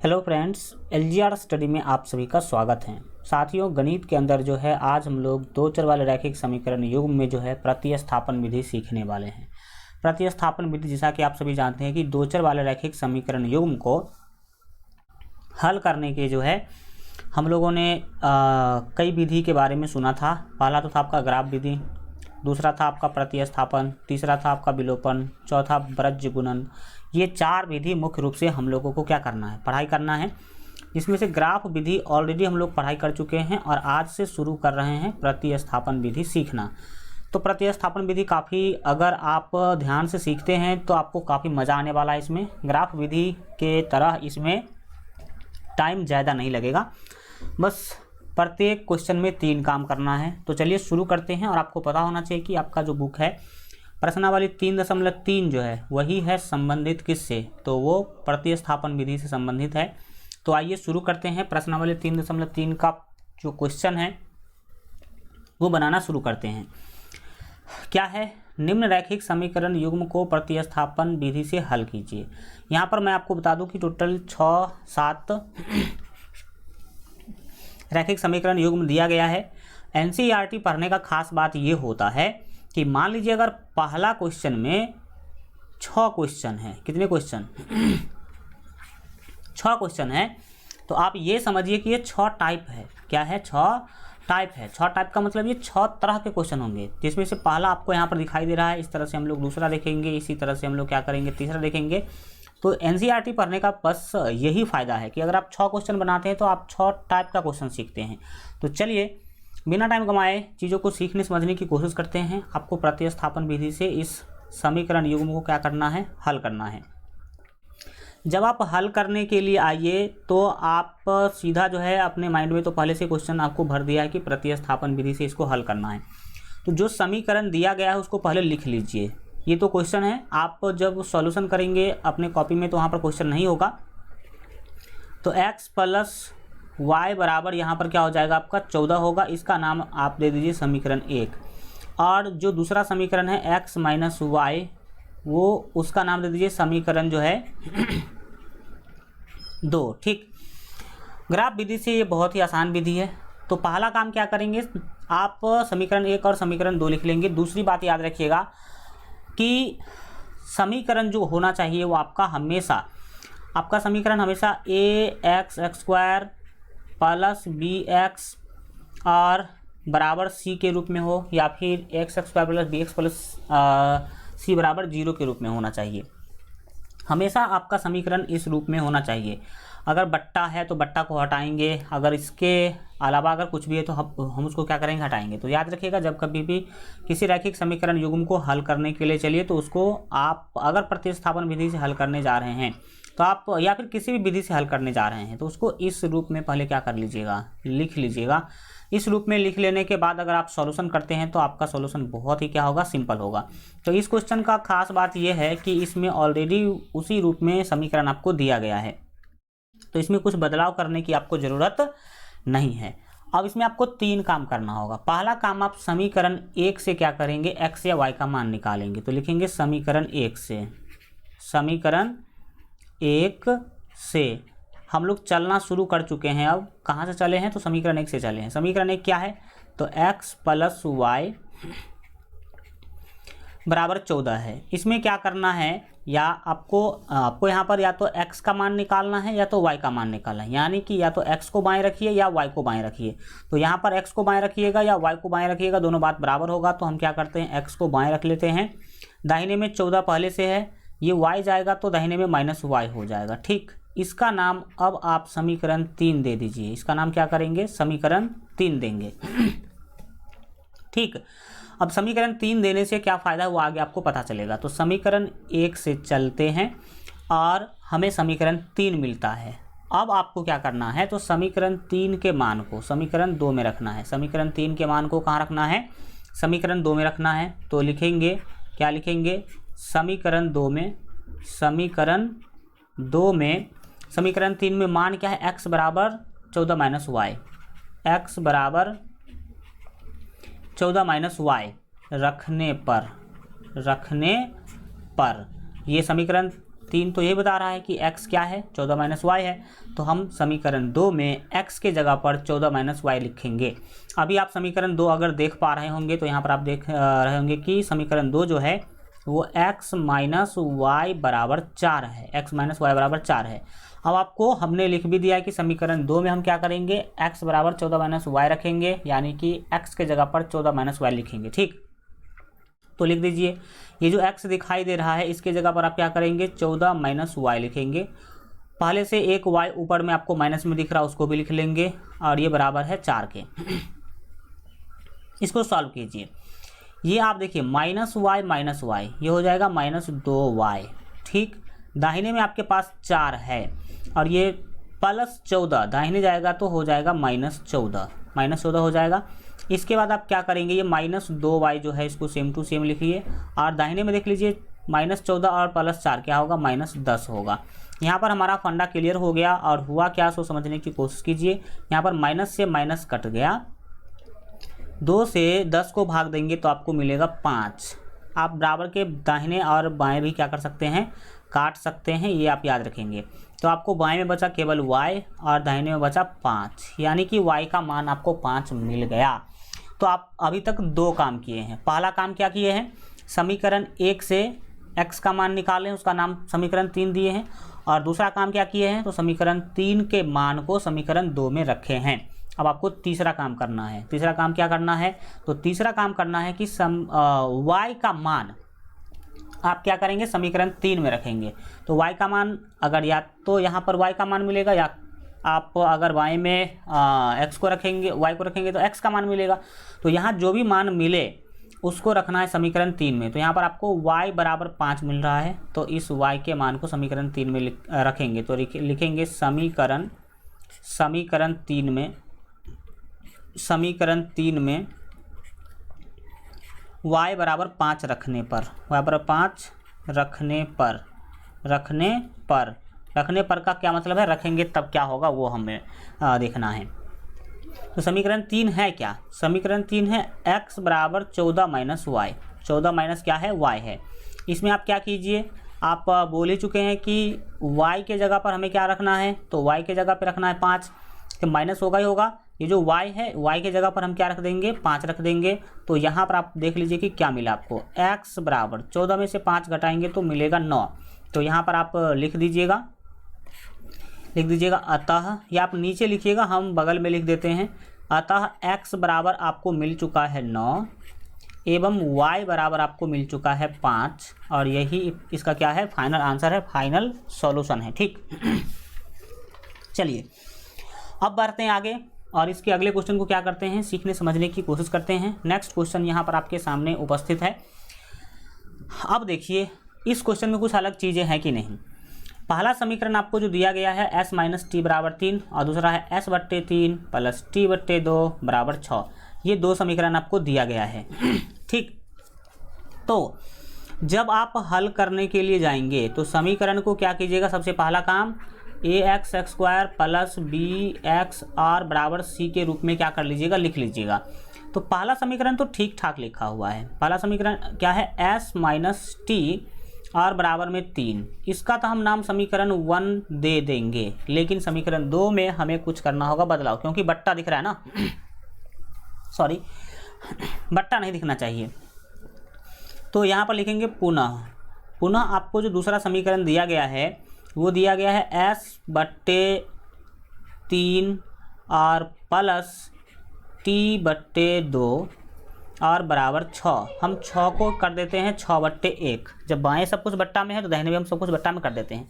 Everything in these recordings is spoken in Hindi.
हेलो फ्रेंड्स, एलजीआर स्टडी में आप सभी का स्वागत है। साथियों, गणित के अंदर जो है आज हम लोग दो चर वाले रैखिक समीकरण युग्म में जो है प्रतिस्थापन विधि सीखने वाले हैं। प्रतिस्थापन विधि, जैसा कि आप सभी जानते हैं कि दो चर वाले रैखिक समीकरण युग्म को हल करने के जो है हम लोगों ने कई विधि के बारे में सुना था। पहला तो था आपका ग्राफ विधि, दूसरा था आपका प्रतिस्थापन, तीसरा था आपका विलोपन, चौथा ब्रज गुणन। ये चार विधि मुख्य रूप से हम लोगों को क्या करना है, पढ़ाई करना है। इसमें से ग्राफ विधि ऑलरेडी हम लोग पढ़ाई कर चुके हैं और आज से शुरू कर रहे हैं प्रतिस्थापन विधि सीखना। तो प्रतिस्थापन विधि काफ़ी, अगर आप ध्यान से सीखते हैं तो आपको काफ़ी मज़ा आने वाला है। इसमें ग्राफ विधि के तरह इसमें टाइम ज़्यादा नहीं लगेगा, बस प्रत्येक क्वेश्चन में 3 काम करना है। तो चलिए शुरू करते हैं। और आपको पता होना चाहिए कि आपका जो बुक है प्रश्नावली 3.3 जो है वही है संबंधित किससे, तो वो प्रतिस्थापन विधि से संबंधित है। तो आइए शुरू करते हैं। प्रश्नावली 3.3 का जो क्वेश्चन है वो बनाना शुरू करते हैं। क्या है, निम्न रैखिक समीकरण युग्म को प्रतिस्थापन विधि से हल कीजिए। यहाँ पर मैं आपको बता दूं कि टोटल 6-7 रैखिक समीकरण युग्म दिया गया है। एनसीईआरटी पढ़ने का खास बात ये होता है कि मान लीजिए अगर पहला क्वेश्चन में 6 क्वेश्चन है, कितने क्वेश्चन 6 क्वेश्चन है, तो आप ये समझिए कि ये 6 टाइप है। क्या है, 6 टाइप है। 6 टाइप का मतलब ये 6 तरह के क्वेश्चन होंगे, जिसमें से पहला आपको यहाँ पर दिखाई दे रहा है। इस तरह से हम लोग दूसरा देखेंगे, इसी तरह से हम लोग क्या करेंगे, तीसरा देखेंगे। तो एनसीईआरटी पढ़ने का बस यही फ़ायदा है कि अगर आप 6 क्वेश्चन बनाते हैं तो आप 6 टाइप का क्वेश्चन सीखते हैं। तो चलिए बिना टाइम गंवाए चीज़ों को सीखने समझने की कोशिश करते हैं। आपको प्रतिस्थापन विधि से इस समीकरण युग्म को क्या करना है, हल करना है। जब आप हल करने के लिए आइए तो आप सीधा जो है अपने माइंड में तो पहले से क्वेश्चन आपको भर दिया है कि प्रतिस्थापन विधि से इसको हल करना है। तो जो समीकरण दिया गया है उसको पहले लिख लीजिए। ये तो क्वेश्चन है, आप जब सॉल्यूशन करेंगे अपने कॉपी में तो वहाँ पर क्वेश्चन नहीं होगा। तो x प्लस y बराबर यहाँ पर क्या हो जाएगा, आपका 14 होगा। इसका नाम आप दे दीजिए समीकरण 1। और जो दूसरा समीकरण है x माइनस वाई, वो उसका नाम दे दीजिए समीकरण जो है 2। ठीक, ग्राफ विधि से ये बहुत ही आसान विधि है। तो पहला काम क्या करेंगे, आप समीकरण 1 और समीकरण 2 लिख लेंगे। दूसरी बात याद रखिएगा कि समीकरण जो होना चाहिए वो आपका समीकरण हमेशा ax² प्लस bx और बराबर c के रूप में हो, या फिर x² plus bx plus c बराबर 0 के रूप में होना चाहिए। हमेशा आपका समीकरण इस रूप में होना चाहिए। अगर बट्टा है तो बट्टा को हटाएंगे, अगर इसके अलावा अगर कुछ भी है तो हम उसको क्या करेंगे, हटाएंगे। तो याद रखिएगा, जब कभी भी किसी रैखिक समीकरण युग्म को हल करने के लिए चलिए तो उसको आप अगर प्रतिस्थापन विधि से हल करने जा रहे हैं तो आप, या फिर किसी भी विधि से हल करने जा रहे हैं तो उसको इस रूप में पहले क्या कर लीजिएगा, लिख लीजिएगा। इस रूप में लिख लेने के बाद अगर आप सॉल्यूशन करते हैं तो आपका सॉल्यूशन बहुत ही क्या होगा, सिंपल होगा। तो इस क्वेश्चन का खास बात यह है कि इसमें ऑलरेडी उसी रूप में समीकरण आपको दिया गया है, तो इसमें कुछ बदलाव करने की आपको ज़रूरत नहीं है। अब इसमें आपको 3 काम करना होगा। पहला काम, आप समीकरण 1 से क्या करेंगे, x या y का मान निकालेंगे। तो लिखेंगे समीकरण 1 से, समीकरण 1 से हम लोग चलना शुरू कर चुके हैं। अब कहाँ से चले हैं, तो समीकरण 1 से चले हैं। समीकरण 1 क्या है, तो x प्लस वाई बराबर 14 है। इसमें क्या करना है, या आपको यहाँ पर या तो x का मान निकालना है या तो y का मान निकालना है, यानी कि या तो x को बाएं रखिए या y को बाएं रखिए। तो यहाँ पर x को बाएं रखिएगा या y को बाएं रखिएगा, दोनों बात बराबर होगा। तो हम क्या करते हैं, x को बाएं रख लेते हैं। दाहिने में 14 पहले से है, ये y जाएगा तो दाहिने में माइनस y हो जाएगा। ठीक, इसका नाम अब आप समीकरण 3 दे दीजिए। इसका नाम क्या करेंगे, समीकरण 3 देंगे। ठीक, अब समीकरण 3 देने से क्या फ़ायदा हुआ आगे आपको पता चलेगा। तो समीकरण 1 से चलते हैं और हमें समीकरण 3 मिलता है। अब आपको क्या करना है, तो समीकरण 3 के मान को समीकरण 2 में रखना है। समीकरण 3 के मान को कहाँ रखना है, समीकरण 2 में रखना है। तो लिखेंगे, क्या लिखेंगे, समीकरण 2 में, समीकरण 2 में समीकरण 3 में मान क्या है, x बराबर 14 माइनस वाई, x बराबर 14 माइनस वाई रखने पर ये समीकरण 3 तो ये बता रहा है कि x क्या है, 14 माइनस वाई है। तो हम समीकरण 2 में x के जगह पर 14 माइनस वाई लिखेंगे। अभी आप समीकरण 2 अगर देख पा रहे होंगे तो यहाँ पर आप देख रहे होंगे कि समीकरण 2 जो है वो x माइनस वाई बराबर 4 है, x माइनस वाई बराबर 4 है। अब आपको हमने लिख भी दिया है कि समीकरण 2 में हम क्या करेंगे, x बराबर 14 माइनस वाई रखेंगे, यानी कि x के जगह पर 14 माइनस वाई लिखेंगे। ठीक, तो लिख दीजिए, ये जो x दिखाई दे रहा है इसके जगह पर आप क्या करेंगे, 14 माइनस वाई लिखेंगे। पहले से एक y ऊपर में आपको माइनस में दिख रहा है उसको भी लिख लेंगे, और ये बराबर है 4 के। इसको सॉल्व कीजिए। ये आप देखिए माइनस वाई ये हो जाएगा माइनस 2y। ठीक, दाहिने में आपके पास 4 है और ये प्लस 14 दाहिने जाएगा तो हो जाएगा माइनस 14 हो जाएगा। इसके बाद आप क्या करेंगे, ये माइनस 2y जो है इसको सेम टू सेम लिखिए, और दाहिने में देख लीजिए माइनस 14 और प्लस 4 क्या होगा, माइनस 10 होगा। यहाँ पर हमारा फंडा क्लियर हो गया, और हुआ क्या सो समझने की कोशिश कीजिए। यहाँ पर माइनस से माइनस कट गया, 2 से 10 को भाग देंगे तो आपको मिलेगा 5। आप बराबर के दाहिने और बाएं भी क्या कर सकते हैं, काट सकते हैं, ये आप याद रखेंगे। तो आपको बाएं में बचा केवल y और दाहिने में बचा 5, यानी कि y का मान आपको 5 मिल गया। तो आप अभी तक 2 काम किए हैं। पहला काम क्या किए हैं, समीकरण 1 से x का मान निकालें, उसका नाम समीकरण 3 दिए हैं। और दूसरा काम क्या किए हैं, तो समीकरण 3 के मान को समीकरण 2 में रखे हैं। अब आपको तीसरा काम करना है। तीसरा काम क्या करना है, तो तीसरा काम करना है कि y का मान आप क्या करेंगे, समीकरण 3 में रखेंगे। तो y का मान अगर या तो यहाँ पर y का मान मिलेगा, या आप अगर y में x को रखेंगे, y को रखेंगे तो x का मान मिलेगा। तो यहाँ जो भी मान मिले उसको रखना है समीकरण 3 में। तो यहाँ पर आपको y बराबर 5 मिल रहा है, तो इस y के मान को समीकरण 3 में रखेंगे। तो लिखेंगे समीकरण 3 में y बराबर 5 रखने पर, y बराबर 5 रखने पर का क्या मतलब है, रखेंगे तब क्या होगा वो हमें देखना है। तो समीकरण 3 है क्या, समीकरण 3 है x बराबर 14 माइनस वाई। 14 माइनस क्या है, y है। इसमें आप क्या कीजिए, आप बोल ही चुके हैं कि y के जगह पर हमें क्या रखना है, तो y के जगह पर रखना है 5, तो माइनस होगा ही होगा। ये जो y है, y के जगह पर हम क्या रख देंगे, 5 रख देंगे। तो यहाँ पर आप देख लीजिए कि क्या मिला आपको, x बराबर 14 में से 5 घटाएंगे तो मिलेगा 9। तो यहाँ पर आप लिख दीजिएगा अतः, या आप नीचे लिखिएगा, हम बगल में लिख देते हैं। अतः x बराबर आपको मिल चुका है 9 एवं y बराबर आपको मिल चुका है 5, और यही इसका क्या है, फाइनल आंसर है, फाइनल सॉल्यूशन है। ठीक, चलिए अब बढ़ते हैं आगे, और इसके अगले क्वेश्चन को क्या करते हैं, सीखने समझने की कोशिश करते हैं। नेक्स्ट क्वेश्चन यहाँ पर आपके सामने उपस्थित है। अब देखिए इस क्वेश्चन में कुछ अलग चीज़ें हैं कि नहीं। पहला समीकरण आपको जो दिया गया है s माइनस टी बराबर 3, और दूसरा है s बट्टे 3 प्लस टी बट्टे 2 बराबर 6। ये 2 समीकरण आपको दिया गया है। ठीक, तो जब आप हल करने के लिए जाएंगे तो समीकरण को क्या कीजिएगा, सबसे पहला काम ax square plus bx r बराबर c के रूप में क्या कर लीजिएगा, लिख लीजिएगा। तो पहला समीकरण तो ठीक ठाक लिखा हुआ है। पहला समीकरण क्या है, s माइनस टी r बराबर में 3, इसका तो हम नाम समीकरण 1 दे देंगे। लेकिन समीकरण 2 में हमें कुछ करना होगा बदलाव, क्योंकि बट्टा दिख रहा है ना, सॉरी बट्टा नहीं दिखना चाहिए। तो यहाँ पर लिखेंगे पुनः आपको जो दूसरा समीकरण दिया गया है वो दिया गया है s बट्टे 3 r प्लस टी बट्टे 2 और बराबर 6। हम 6 को कर देते हैं 6 बट्टे 1। जब बाएं सब कुछ बट्टा में है तो दाहिने भी हम सब कुछ बट्टा में कर देते हैं।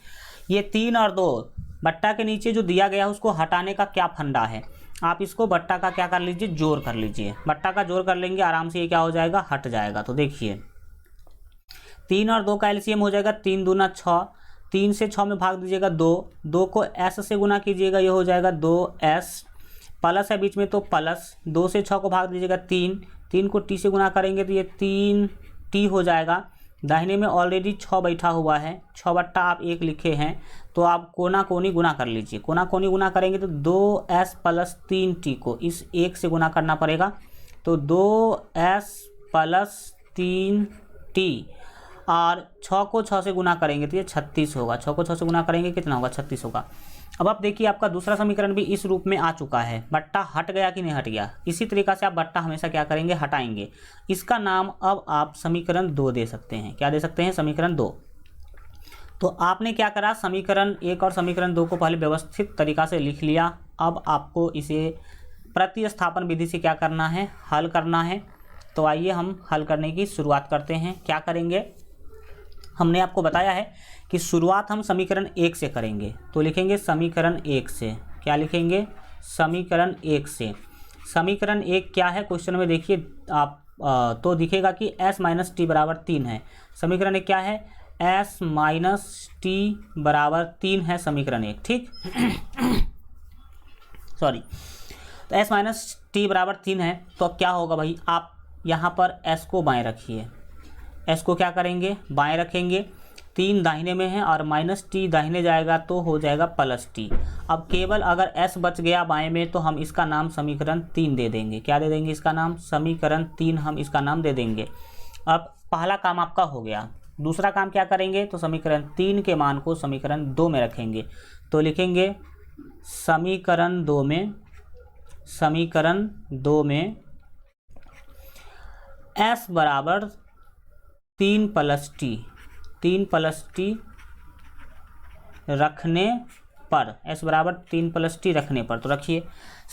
ये 3 और 2 बट्टा के नीचे जो दिया गया है उसको हटाने का क्या फंडा है, आप इसको बट्टा का क्या कर लीजिए, जोड़ कर लीजिए। बट्टा का जोड़ कर लेंगे आराम से, ये क्या हो जाएगा, हट जाएगा। तो देखिए 3 और 2 का एलसीएम हो जाएगा 3 दूना 6, 3 से 6 में भाग दीजिएगा 2 को s से गुना कीजिएगा, ये हो जाएगा 2s, प्लस है बीच में तो प्लस, 2 से 6 को भाग दीजिएगा 3 को t से गुना करेंगे तो ये 3t हो जाएगा। दाहिने में ऑलरेडी 6 बैठा हुआ है, 6 बट्टा आप 1 लिखे हैं, तो आप कोना कोनी गुना कर लीजिए। कोना कोनी गुना करेंगे तो 2s प्लस 3t को इस 1 से गुना करना पड़ेगा। तो 2s प्लस 3t और 6 को 6 से गुना करेंगे तो ये 36 होगा। 6 को 6 से गुना करेंगे कितना होगा, 36 होगा। अब आप देखिए आपका दूसरा समीकरण भी इस रूप में आ चुका है। बट्टा हट गया कि नहीं हट गया। इसी तरीक़ा से आप बट्टा हमेशा क्या करेंगे, हटाएंगे। इसका नाम अब आप समीकरण 2 दे सकते हैं। क्या दे सकते हैं, समीकरण 2। तो आपने क्या करा, समीकरण 1 और समीकरण 2 को पहले व्यवस्थित तरीक़ा से लिख लिया। अब आपको इसे प्रतिस्थापन विधि से क्या करना है, हल करना है। तो आइए हम हल करने की शुरुआत करते हैं। क्या करेंगे, हमने आपको बताया है कि शुरुआत हम समीकरण 1 से करेंगे। तो लिखेंगे समीकरण 1 से। क्या लिखेंगे, समीकरण 1 से। समीकरण 1 क्या है, क्वेश्चन में देखिए आप तो दिखेगा कि s माइनस टी बराबर 3 है। समीकरण 1 क्या है, s माइनस टी बराबर 3 है समीकरण 1, ठीक। सॉरी, तो s माइनस टी बराबर 3 है। तो अब क्या होगा भाई, आप यहाँ पर s को बाएं रखिए। s को क्या करेंगे, बाएं रखेंगे। 3 दाहिने में है और माइनस टी दाहिने जाएगा तो हो जाएगा प्लस टी। अब केवल अगर s बच गया बाएं में तो हम इसका नाम समीकरण 3 दे देंगे। क्या दे देंगे, इसका नाम समीकरण 3 हम इसका नाम दे देंगे। अब पहला काम आपका हो गया। दूसरा काम क्या करेंगे, तो समीकरण 3 के मान को समीकरण 2 में रखेंगे। तो लिखेंगे समीकरण 2 में s बराबर 3 प्लस टी रखने पर, s बराबर 3 प्लस टी रखने पर। तो रखिए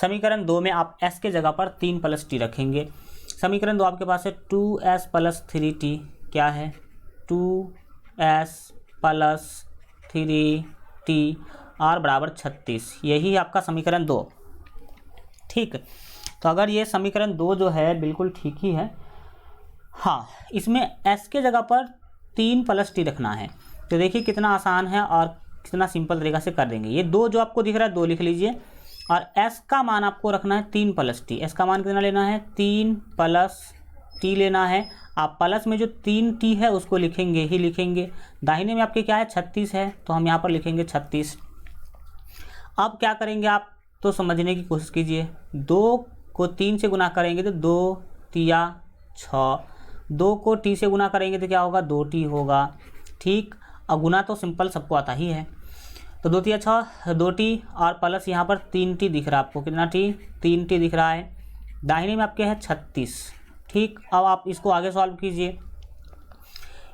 समीकरण 2 में आप s के जगह पर 3 प्लस टी रखेंगे। समीकरण 2 आपके पास है 2s प्लस 3t। क्या है, 2s प्लस 3t और बराबर 36। यही आपका समीकरण 2, ठीक। तो अगर ये समीकरण 2 जो है बिल्कुल ठीक ही है। हाँ, इसमें s के जगह पर 3 प्लस टी रखना है। तो देखिए कितना आसान है और कितना सिंपल तरीक़ा से कर देंगे। ये 2 जो आपको दिख रहा है 2 लिख लीजिए और s का मान आपको रखना है 3 प्लस टी। s का मान कितना लेना है, 3 प्लस टी लेना है। आप प्लस में जो 3t है उसको लिखेंगे ही लिखेंगे। दाहिने में आपके क्या है, 36 है, तो हम यहाँ पर लिखेंगे 36। अब क्या करेंगे आप, तो समझने की कोशिश कीजिए। 2 को 3 से गुना करेंगे तो 2 तिया 6। 2 को t से गुना करेंगे तो क्या होगा, 2t होगा, ठीक। अब गुना तो सिंपल सबको आता ही है। तो 2 तिया 6, 2t और प्लस यहाँ पर 3t दिख रहा है आपको। कितना t, 3t दिख रहा है। दाहिने में आपके है 36, ठीक। अब आप इसको आगे सॉल्व कीजिए।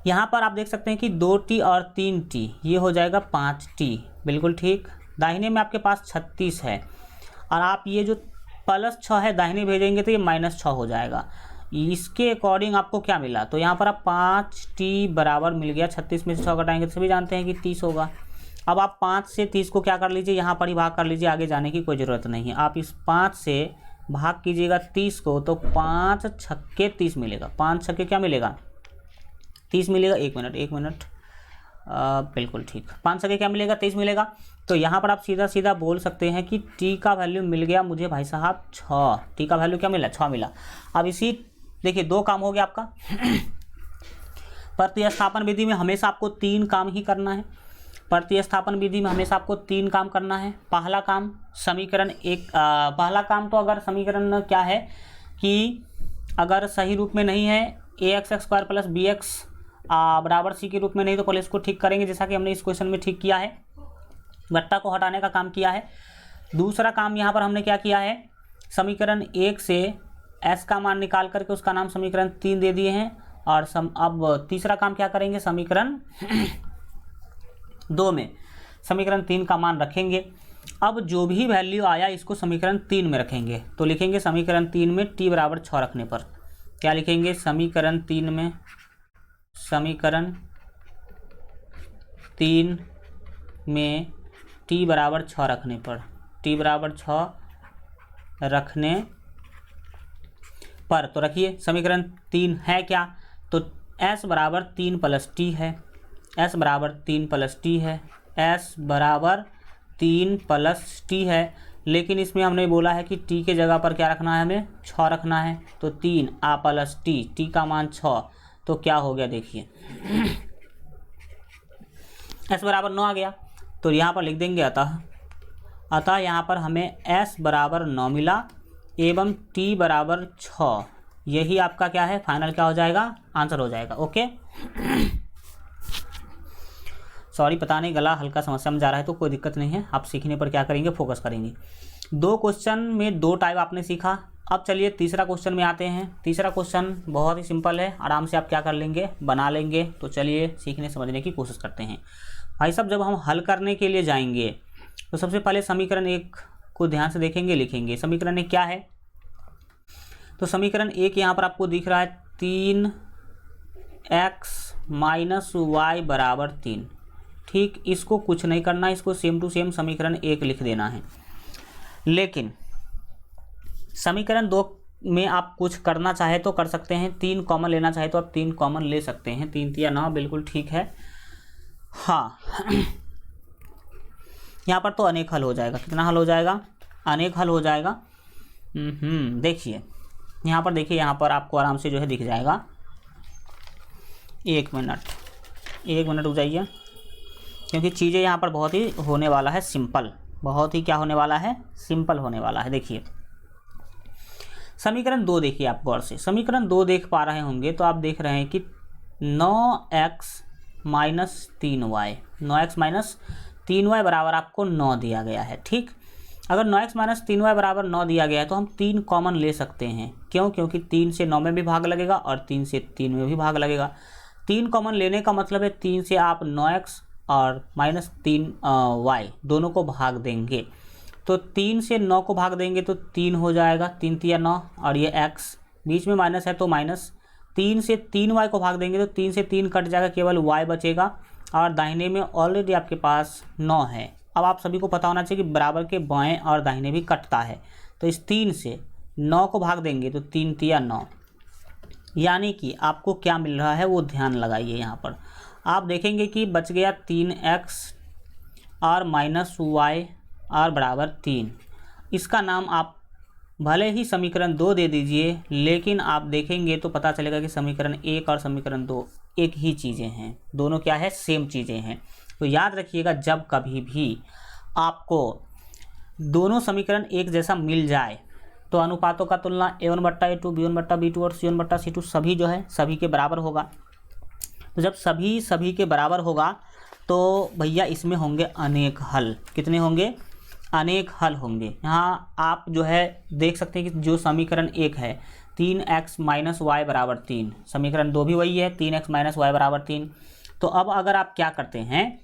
यहाँ पर आप देख सकते हैं कि 2t और 3t ये हो जाएगा 5t, बिल्कुल ठीक। दाहिने में आपके पास 36 है और आप ये जो प्लस 6 है दाहिने भेजेंगे तो ये माइनस 6 हो जाएगा। इसके अकॉर्डिंग आपको क्या मिला, तो यहाँ पर आप 5t बराबर मिल गया। 36 में से 6 घटाएंगे तो सभी जानते हैं कि 30 होगा। अब आप 5 से 30 को क्या कर लीजिए, यहाँ पर ही भाग कर लीजिए, आगे जाने की कोई ज़रूरत नहीं है। आप इस 5 से भाग कीजिएगा 30 को तो 5 छक्के 30 मिलेगा। 5 छक्के क्या मिलेगा, 30 मिलेगा। एक मिनट बिल्कुल ठीक, 5 छक्के क्या मिलेगा, 30 मिलेगा। तो यहाँ पर आप सीधा सीधा बोल सकते हैं कि t का वैल्यू मिल गया मुझे भाई साहब 6। t का वैल्यू क्या मिला, 6 मिला। अब इसी देखिए 2 काम हो गया आपका। प्रतिस्थापन विधि में हमेशा आपको 3 काम ही करना है। प्रतिस्थापन विधि में हमेशा आपको 3 काम करना है। पहला काम समीकरण 1, पहला काम तो अगर समीकरण क्या है कि अगर सही रूप में नहीं है ax² प्लस bx बराबर c के रूप में नहीं तो पहले इसको ठीक करेंगे, जैसा कि हमने इस क्वेश्चन में ठीक किया है, बट्टा को हटाने का काम किया है। दूसरा काम यहाँ पर हमने क्या किया है, समीकरण 1 से s का मान निकाल करके उसका नाम समीकरण 3 दे दिए हैं। और अब तीसरा काम क्या करेंगे, समीकरण 2 में समीकरण 3 का मान रखेंगे। अब जो भी वैल्यू आया इसको समीकरण 3 में रखेंगे। तो लिखेंगे समीकरण 3 में t बराबर 6 रखने पर क्या लिखेंगे, समीकरण 3 में t बराबर 6 रखने पर, t बराबर 6 रखने पर तो रखिए समीकरण 3 है क्या, तो s बराबर 3 प्लस टी है, s बराबर 3 प्लस टी है, s बराबर 3 प्लस टी है। लेकिन इसमें हमने बोला है कि t के जगह पर क्या रखना है, हमें 6 रखना है। तो 3 प्लस t का मान 6, तो क्या हो गया देखिए s बराबर 9 आ गया। तो यहाँ पर लिख देंगे अतः यहाँ पर हमें s बराबर 9 मिला एवं t बराबर 6। यही आपका क्या है, फाइनल क्या हो जाएगा, आंसर हो जाएगा। ओके। सॉरी, पता नहीं गला हल्का समस्या में जा रहा है, तो कोई दिक्कत नहीं है, आप सीखने पर क्या करेंगे, फोकस करेंगे। 2 क्वेश्चन में 2 टाइप आपने सीखा। अब चलिए तीसरा क्वेश्चन में आते हैं। तीसरा क्वेश्चन बहुत ही सिंपल है, आराम से आप क्या कर लेंगे, बना लेंगे। तो चलिए सीखने समझने की कोशिश करते हैं। भाई साहब, जब हम हल करने के लिए जाएंगे तो सबसे पहले समीकरण 1 को ध्यान से देखेंगे, लिखेंगे। समीकरण 1 क्या है? तो समीकरण 1 यहाँ पर आपको दिख रहा है 3x - y बराबर 3। ठीक, इसको कुछ नहीं करना, इसको सेम टू सेम समीकरण 1 लिख देना है। लेकिन समीकरण 2 में आप कुछ करना चाहे तो कर सकते हैं, 3 कॉमन लेना चाहे तो आप 3 कॉमन ले सकते हैं। 3 3 9 बिल्कुल ठीक है। हाँ यहाँ पर तो अनेक हल हो जाएगा। कितना हल हो जाएगा? अनेक हल हो जाएगा। देखिए यहाँ पर, देखिए यहाँ पर आपको आराम से जो है दिख जाएगा। 1 मिनट रुक जाइए, क्योंकि चीज़ें यहाँ पर बहुत ही होने वाला है सिंपल, बहुत ही क्या होने वाला है, सिंपल होने वाला है। देखिए समीकरण 2 देखिए आप गौर से, समीकरण 2 देख पा रहे होंगे तो आप देख रहे हैं कि 9x - 3y, 9x - 3y बराबर आपको 9 दिया गया है। ठीक, अगर 9x - 3y बराबर 9 दिया गया है तो हम 3 कॉमन ले सकते हैं। क्यों? क्योंकि 3 से 9 में भी भाग लगेगा और 3 से 3 में भी भाग लगेगा। 3 कॉमन लेने का मतलब है 3 से आप 9x और -3y दोनों को भाग देंगे। तो 3 से 9 को भाग देंगे तो 3 हो जाएगा, 3 3 9, और ये x बीच में माइनस है तो माइनस। 3 से 3y को भाग देंगे तो 3 से 3 कट जाएगा, केवल y बचेगा, और दाहिने में ऑलरेडी आपके पास 9 है। अब आप सभी को पता होना चाहिए कि बराबर के बाएं और दाहिने भी कटता है, तो इस 3 से 9 को भाग देंगे तो 3 3 9, यानी कि आपको क्या मिल रहा है वो ध्यान लगाइए। यहाँ पर आप देखेंगे कि बच गया 3x और -y और बराबर 3। इसका नाम आप भले ही समीकरण 2 दे दीजिए, लेकिन आप देखेंगे तो पता चलेगा कि समीकरण 1 और समीकरण 2 एक ही चीज़ें हैं, दोनों क्या है, सेम चीज़ें हैं। तो याद रखिएगा, जब कभी भी आपको दोनों समीकरण एक जैसा मिल जाए तो अनुपातों का तुलना a1/a2, b1/b2 और c1/c2 सभी जो है सभी के बराबर होगा। तो जब सभी के बराबर होगा तो भैया इसमें होंगे अनेक हल। कितने होंगे? अनेक हल होंगे। यहाँ आप जो है देख सकते हैं कि जो समीकरण 1 है 3x - y बराबर 3, समीकरण 2 भी वही है, 3x - y बराबर 3। तो अब अगर आप क्या करते हैं,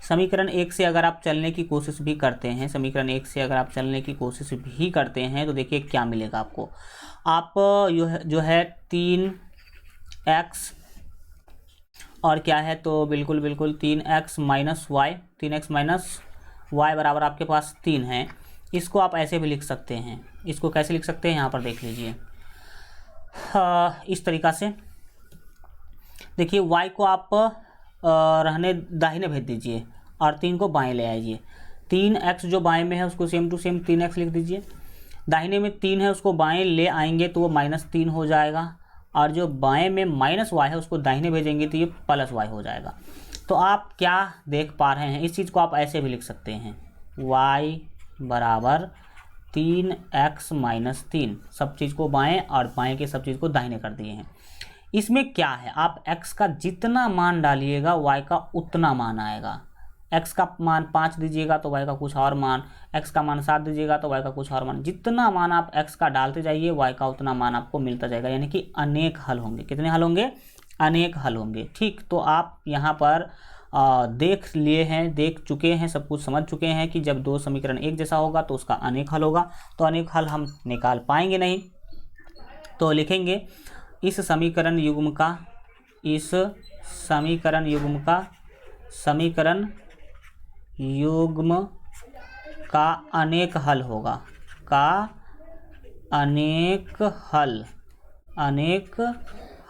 समीकरण 1 से अगर आप चलने की कोशिश भी करते हैं, समीकरण 1 से अगर आप चलने की कोशिश भी करते हैं तो देखिए क्या मिलेगा आपको। आप जो है 3x और क्या है, तो बिल्कुल 3x - y, 3x - y बराबर आपके पास 3 है। इसको आप ऐसे भी लिख सकते हैं। इसको कैसे लिख सकते हैं, यहाँ पर देख लीजिए, इस तरीक़ा से। देखिए y को आप रहने दाहिने भेज दीजिए और 3 को बाएं ले आइए। 3x जो बाएं में है उसको सेम टू सेम 3x लिख दीजिए। दाहिने में 3 है उसको बाएं ले आएंगे तो वो -3 हो जाएगा, और जो बाएं में -y है उसको दाहिने भेजेंगे तो ये +y हो जाएगा। तो आप क्या देख पा रहे हैं, इस चीज़ को आप ऐसे भी लिख सकते हैं, y बराबर 3x - 3, सब चीज़ को बाएं और बाएं के सब चीज़ को दाहिने कर दिए हैं। इसमें क्या है, आप x का जितना मान डालिएगा y का उतना मान आएगा। x का मान 5 दीजिएगा तो y का कुछ और मान, x का मान 7 दीजिएगा तो y का कुछ और मान। जितना मान आप x का डालते जाइए y का उतना मान आपको मिलता जाएगा, यानी कि अनेक हल होंगे। कितने हल होंगे? अनेक हल होंगे। ठीक, तो आप यहाँ पर देख लिए हैं, देख चुके हैं, सब कुछ समझ चुके हैं कि जब 2 समीकरण एक जैसा होगा तो उसका अनेक हल होगा। तो अनेक हल हम निकाल पाएंगे नहीं, तो लिखेंगे इस समीकरण युग्म का अनेक हल होगा, अनेक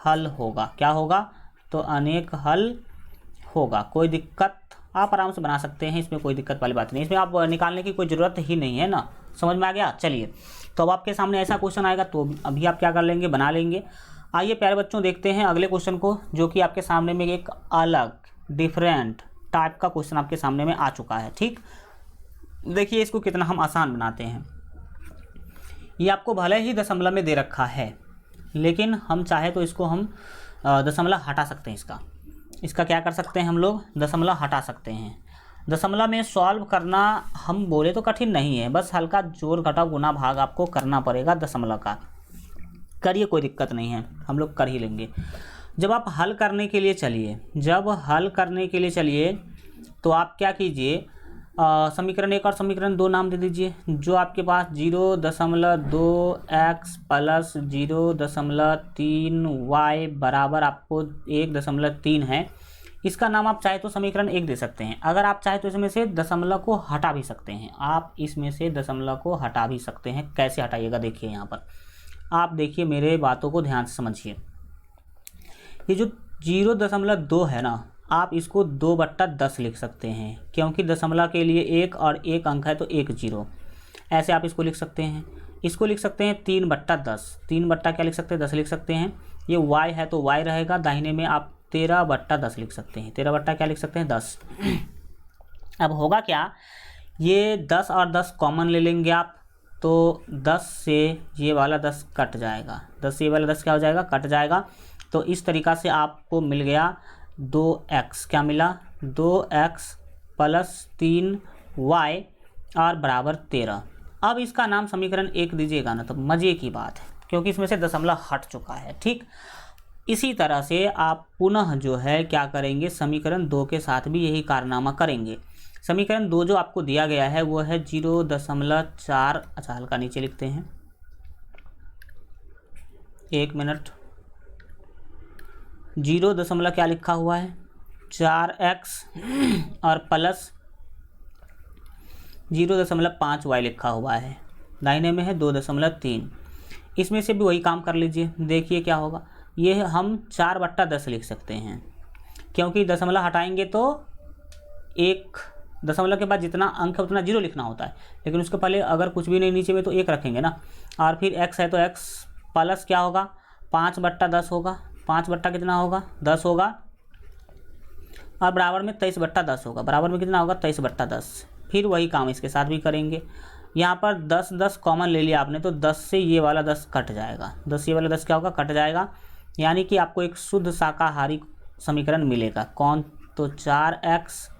हल होगा। क्या होगा? तो अनेक हल होगा। कोई दिक्कत, आप आराम से बना सकते हैं, इसमें कोई दिक्कत वाली बात नहीं। इसमें आप निकालने की कोई ज़रूरत ही नहीं है ना, समझ में आ गया। चलिए, तो अब आपके सामने ऐसा क्वेश्चन आएगा तो अभी आप क्या कर लेंगे, बना लेंगे। आइए प्यारे बच्चों, देखते हैं अगले क्वेश्चन को, जो कि आपके सामने में एक अलग डिफरेंट टाइप का क्वेश्चन आपके सामने में आ चुका है। ठीक, देखिए इसको कितना हम आसान बनाते हैं। ये आपको भले ही दशमलव में दे रखा है, लेकिन हम चाहे तो इसको हम दशमलव हटा सकते हैं इसका। इसका क्या कर सकते हैं हम लोग, दशमलव हटा सकते हैं। दशमलव में सॉल्व करना हम बोले तो कठिन नहीं है, बस हल्का जोड़ घटाव गुना भाग आपको करना पड़ेगा दशमलव का। करिए, कोई दिक्कत नहीं है, हम लोग कर ही लेंगे। जब आप हल करने के लिए चलिए, तो आप क्या कीजिए, समीकरण 1 और समीकरण 2 नाम दे दीजिए। जो आपके पास 0.2x प्लस 0.3y बराबर आपको 1.3 है, इसका नाम आप चाहे तो समीकरण 1 दे सकते हैं। अगर आप चाहे तो इसमें से दशमलव को हटा भी सकते हैं। कैसे हटाइएगा, देखिए यहाँ पर आप देखिए, मेरे बातों को ध्यान से समझिए। ये जो 0.2 है ना, आप इसको 2/10 लिख सकते हैं, क्योंकि दशमलव के लिए 1 और 1 अंक है तो 1 0, ऐसे आप इसको लिख सकते हैं। इसको लिख सकते हैं 3/10, 3 बट्टा क्या लिख सकते हैं, 10 लिख सकते हैं। ये y है तो y रहेगा, दाहिने में आप 13/10 लिख सकते हैं। 13 बट्टा क्या लिख सकते हैं, 10। अब होगा क्या, ये 10 और 10 कॉमन ले लेंगे आप, तो 10 से ये वाला 10 कट जाएगा, 10 से ये वाला 10 क्या हो जाएगा, कट जाएगा। तो इस तरीक़ा से आपको मिल गया 2x, क्या मिला, 2x प्लस 3y और बराबर 13। अब इसका नाम समीकरण 1 दीजिएगा ना, तो मज़े की बात है, क्योंकि इसमें से दशमलव हट चुका है। ठीक, इसी तरह से आप पुनः जो है क्या करेंगे, समीकरण 2 के साथ भी यही कारनामा करेंगे। समीकरण 2 जो आपको दिया गया है वो है 0.4, अच्छा हल्का नीचे लिखते हैं, 1 मिनट। 0 क्या लिखा हुआ है, 4x और प्लस 0.5y लिखा हुआ है, दाहिने में है 2.3। इसमें से भी वही काम कर लीजिए, देखिए क्या होगा। ये हम 4/10 लिख सकते हैं, क्योंकि दशमलव हटाएंगे तो एक दशमलव के बाद जितना अंक है उतना 0 लिखना होता है, लेकिन उसके पहले अगर कुछ भी नहीं नीचे में तो 1 रखेंगे ना। और फिर x है तो x प्लस क्या होगा, 5/10 होगा। 5 बट्टा कितना होगा, 10 होगा, और बराबर में 23/10 होगा। बराबर में कितना होगा, 23/10। फिर वही काम इसके साथ भी करेंगे। यहाँ पर 10 कॉमन ले लिया आपने, तो 10 से ये वाला 10 कट जाएगा, 10 से ये वाला 10 क्या होगा, कट जाएगा। यानी कि आपको एक शुद्ध शाकाहारी समीकरण मिलेगा। कौन, तो 4x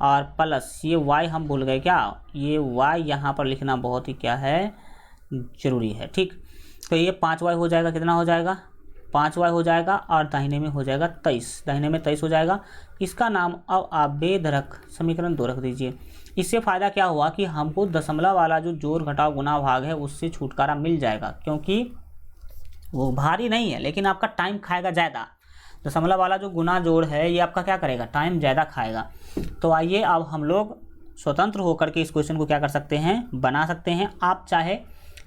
और प्लस ये y हम भूल गए क्या, ये y यहाँ पर लिखना बहुत ही क्या है, ज़रूरी है। ठीक, तो ये 5y हो जाएगा, कितना हो जाएगा, 5y हो जाएगा, और दाहिने में हो जाएगा 23, दाहिने में 23 हो जाएगा। इसका नाम अब आप बेधड़क समीकरण 2 रख दीजिए। इससे फ़ायदा क्या हुआ कि हमको दशमलव वाला जो जोड़ घटाव गुना भाग है उससे छुटकारा मिल जाएगा, क्योंकि वो भारी नहीं है लेकिन आपका टाइम खाएगा ज़्यादा। दशमलव वाला जो गुना जोड़ है ये आपका क्या करेगा, टाइम ज़्यादा खाएगा। तो आइए अब हम लोग स्वतंत्र होकर के इस क्वेश्चन को क्या कर सकते हैं, बना सकते हैं। आप चाहे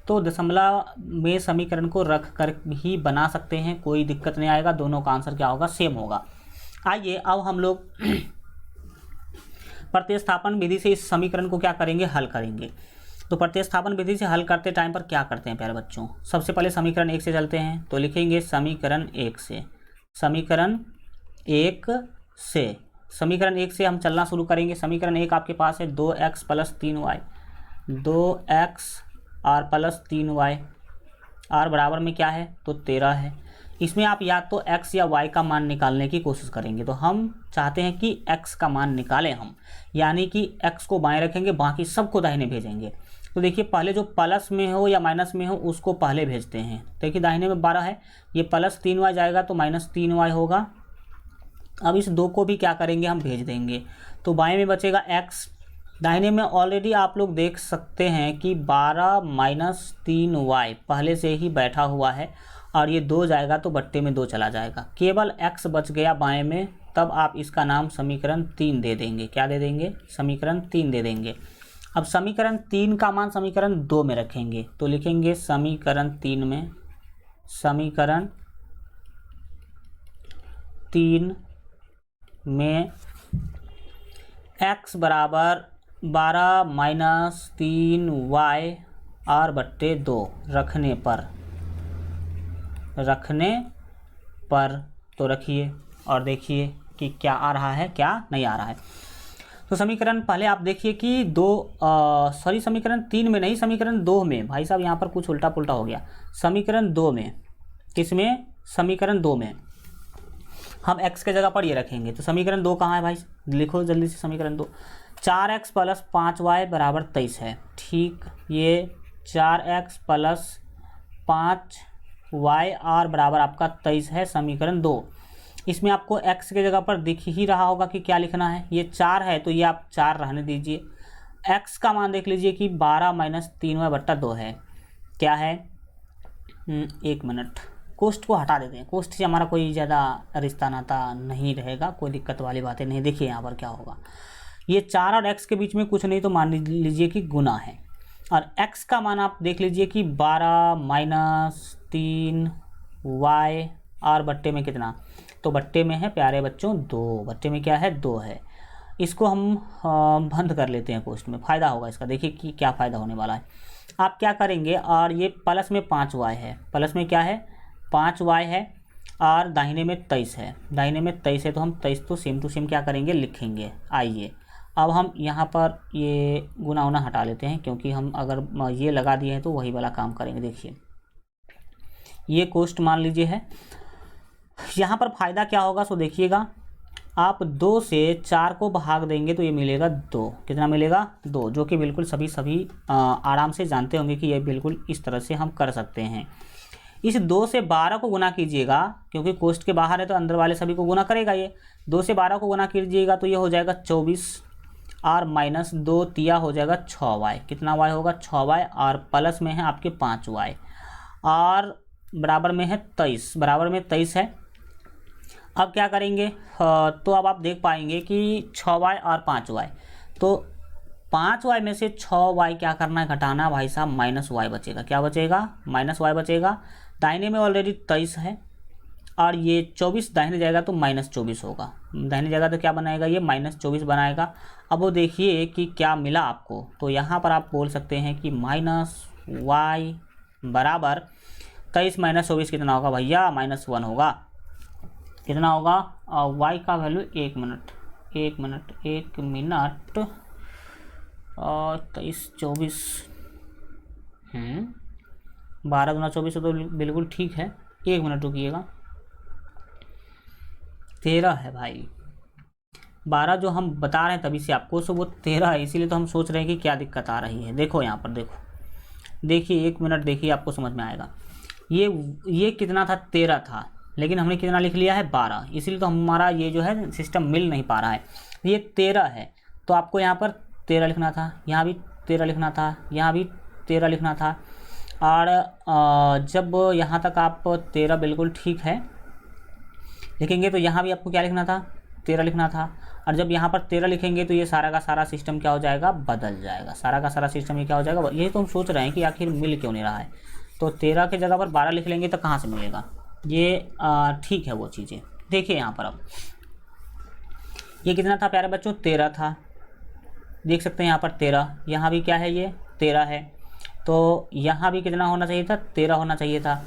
तो दशमलव में समीकरण को रख कर ही बना सकते हैं, कोई दिक्कत नहीं आएगा, दोनों का आंसर क्या होगा, सेम होगा। आइए अब हम लोग प्रतिस्थापन विधि से इस समीकरण को क्या करेंगे, हल करेंगे। तो प्रतिस्थापन विधि से हल करते टाइम पर क्या करते हैं प्यारे बच्चों, सबसे पहले समीकरण 1 से चलते हैं। तो लिखेंगे समीकरण 1 से, समीकरण 1 से, समीकरण 1 से हम चलना शुरू करेंगे। समीकरण 1 आपके पास है 2x प्लस 3y, 2x और प्लस 3y, और बराबर में क्या है, तो 13 है। इसमें आप या तो x या y का मान निकालने की कोशिश करेंगे। तो हम चाहते हैं कि x का मान निकालें हम, यानी कि x को बाएं रखेंगे, बाकी सबको दाहिने भेजेंगे। तो देखिए पहले जो प्लस में हो या माइनस में हो उसको पहले भेजते हैं। देखिए दाहिने में 12 है, ये प्लस 3y जाएगा तो माइनस 3y होगा। अब इस 2 को भी क्या करेंगे, हम भेज देंगे। तो बाएं में बचेगा x, दाहिने में ऑलरेडी आप लोग देख सकते हैं कि 12 माइनस 3y पहले से ही बैठा हुआ है, और ये 2 जाएगा तो बट्टे में 2 चला जाएगा, केवल x बच गया बाएं में। तब आप इसका नाम समीकरण 3 दे देंगे। क्या दे देंगे, समीकरण 3 दे देंगे। अब समीकरण 3 का मान समीकरण 2 में रखेंगे। तो लिखेंगे समीकरण 3 में, समीकरण 3 में x बराबर 12 माइनस 3y और बट्टे 2 रखने पर तो रखिए और देखिए कि क्या आ रहा है, क्या नहीं आ रहा है। तो समीकरण पहले आप देखिए कि समीकरण 3 में नहीं, समीकरण 2 में, भाई साहब यहाँ पर कुछ उल्टा पुल्टा हो गया। समीकरण 2 में, किसमें, समीकरण 2 में हम x के जगह पर ये रखेंगे। तो समीकरण 2 कहाँ है भाई, लिखो जल्दी से समीकरण 2। 4x प्लस 5y बराबर 23 है। ठीक, ये 4x प्लस 5y और बराबर आपका 23 है, समीकरण 2। इसमें आपको x के जगह पर दिख ही रहा होगा कि क्या लिखना है। ये 4 है तो ये आप 4 रहने दीजिए। x का मान देख लीजिए कि 12 माइनस 3y/2 है। क्या है, 1 मिनट, कोष्ठ को हटा देते हैं। कोष्ठ से हमारा कोई ज़्यादा रिश्ता नाता नहीं रहेगा, कोई दिक्कत वाली बातें नहीं। देखिए यहाँ पर क्या होगा, ये 4 और x के बीच में कुछ नहीं तो मान लीजिए कि गुना है। और x का मान आप देख लीजिए कि 12 माइनस 3y और बट्टे में कितना, तो बट्टे में है प्यारे बच्चों 2, बट्टे में क्या है 2 है। इसको हम बंद कर लेते हैं कोष्ठ में, फ़ायदा होगा इसका। देखिए कि क्या फ़ायदा होने वाला है। आप क्या करेंगे, और ये प्लस में 5y है, प्लस में क्या है 5y है, और दाहिने में 23 है, दाहिने में 23 है। तो हम 23 तो सेम टू सेम क्या करेंगे, लिखेंगे। आइए अब हम यहाँ पर ये गुना उना हटा लेते हैं, क्योंकि हम अगर ये लगा दिए हैं तो वही वाला काम करेंगे। देखिए ये कोष्ठ मान लीजिए है। यहाँ पर फ़ायदा क्या होगा, सो देखिएगा, आप 2 से 4 को भाग देंगे तो ये मिलेगा 2। कितना मिलेगा, 2, जो कि बिल्कुल सभी आराम से जानते होंगे कि ये बिल्कुल इस तरह से हम कर सकते हैं। इस 2 से 12 को गुना कीजिएगा, क्योंकि कोष्ठ के बाहर है तो अंदर वाले सभी को गुना करेगा। ये 2 से 12 को गुना कीजिएगा तो ये हो जाएगा 24 और माइनस 2 तिया हो जाएगा 6y। कितना y होगा, 6y, और प्लस में है आपके 5y और बराबर में है 23, बराबर में 23 है। अब क्या करेंगे, तो अब आप देख पाएंगे कि 6y और 5y, तो 5y में से 6y क्या करना है, घटाना भाई साहब, माइनस y बचेगा। क्या बचेगा, माइनस y बचेगा। दाहिने में ऑलरेडी 23 है और ये 24 दाहिने जाएगा तो माइनस 24 होगा, दाहिने जाएगा तो क्या बनाएगा, ये माइनस 24 बनाएगा। अब वो देखिए कि क्या मिला आपको, तो यहाँ पर आप बोल सकते हैं कि माइनस y बराबर 23 माइनस 24 कितना होगा भैया, -1 होगा। कितना होगा, y का वैल्यू 1 मिनट 23 24 12 गुना 24 तो बिल्कुल ठीक है। 1 मिनट रुकिएगा, 13 है भाई, 12 जो हम बता रहे हैं तभी से आपको, सो वो 13 है, इसीलिए तो हम सोच रहे हैं कि क्या दिक्कत आ रही है। देखो यहाँ पर देखो, देखिए 1 मिनट देखिए, आपको समझ में आएगा। ये कितना था, 13 था, लेकिन हमने कितना लिख लिया है, 12, इसीलिए तो हमारा ये जो है सिस्टम मिल नहीं पा रहा है। ये 13 है तो आपको यहाँ पर 13 लिखना था, यहाँ भी 13 लिखना था, यहाँ भी 13 लिखना था। और जब यहाँ तक आप 13 बिल्कुल ठीक है लिखेंगे तो यहाँ भी आपको क्या लिखना था, 13 लिखना था। और जब यहाँ पर 13 लिखेंगे तो ये सारा का सारा सिस्टम क्या हो जाएगा, बदल जाएगा, सारा का सारा सिस्टम ये क्या हो जाएगा। यही तो हम सोच रहे हैं कि आखिर मिल क्यों नहीं रहा है। तो 13 की जगह पर 12 लिख लेंगे तो कहाँ से मिलेगा, ये ठीक है वो चीज़ें। देखिए यहाँ पर अब ये कितना था प्यारे बच्चों, 13 था, देख सकते हैं यहाँ पर 13, यहाँ भी क्या है, ये 13 है, तो यहाँ भी कितना होना चाहिए था, 13 होना चाहिए था।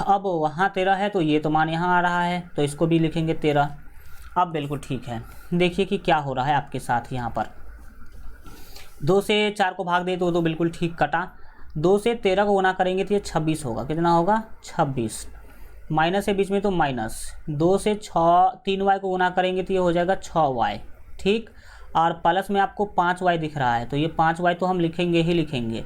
अब वहाँ 13 है तो ये तो मान यहाँ आ रहा है, तो इसको भी लिखेंगे 13। अब बिल्कुल ठीक है, देखिए कि क्या हो रहा है आपके साथ। यहाँ पर 2 से 4 को भाग दे तो बिल्कुल ठीक कटा। 2 से 13 को गुना करेंगे तो ये 26 होगा। कितना होगा, 26, माइनस है बीच में तो माइनस। 2 से 3y को गुना करेंगे तो ये हो जाएगा 6y, ठीक। और प्लस में आपको 5y दिख रहा है तो ये 5y तो हम लिखेंगे ही लिखेंगे।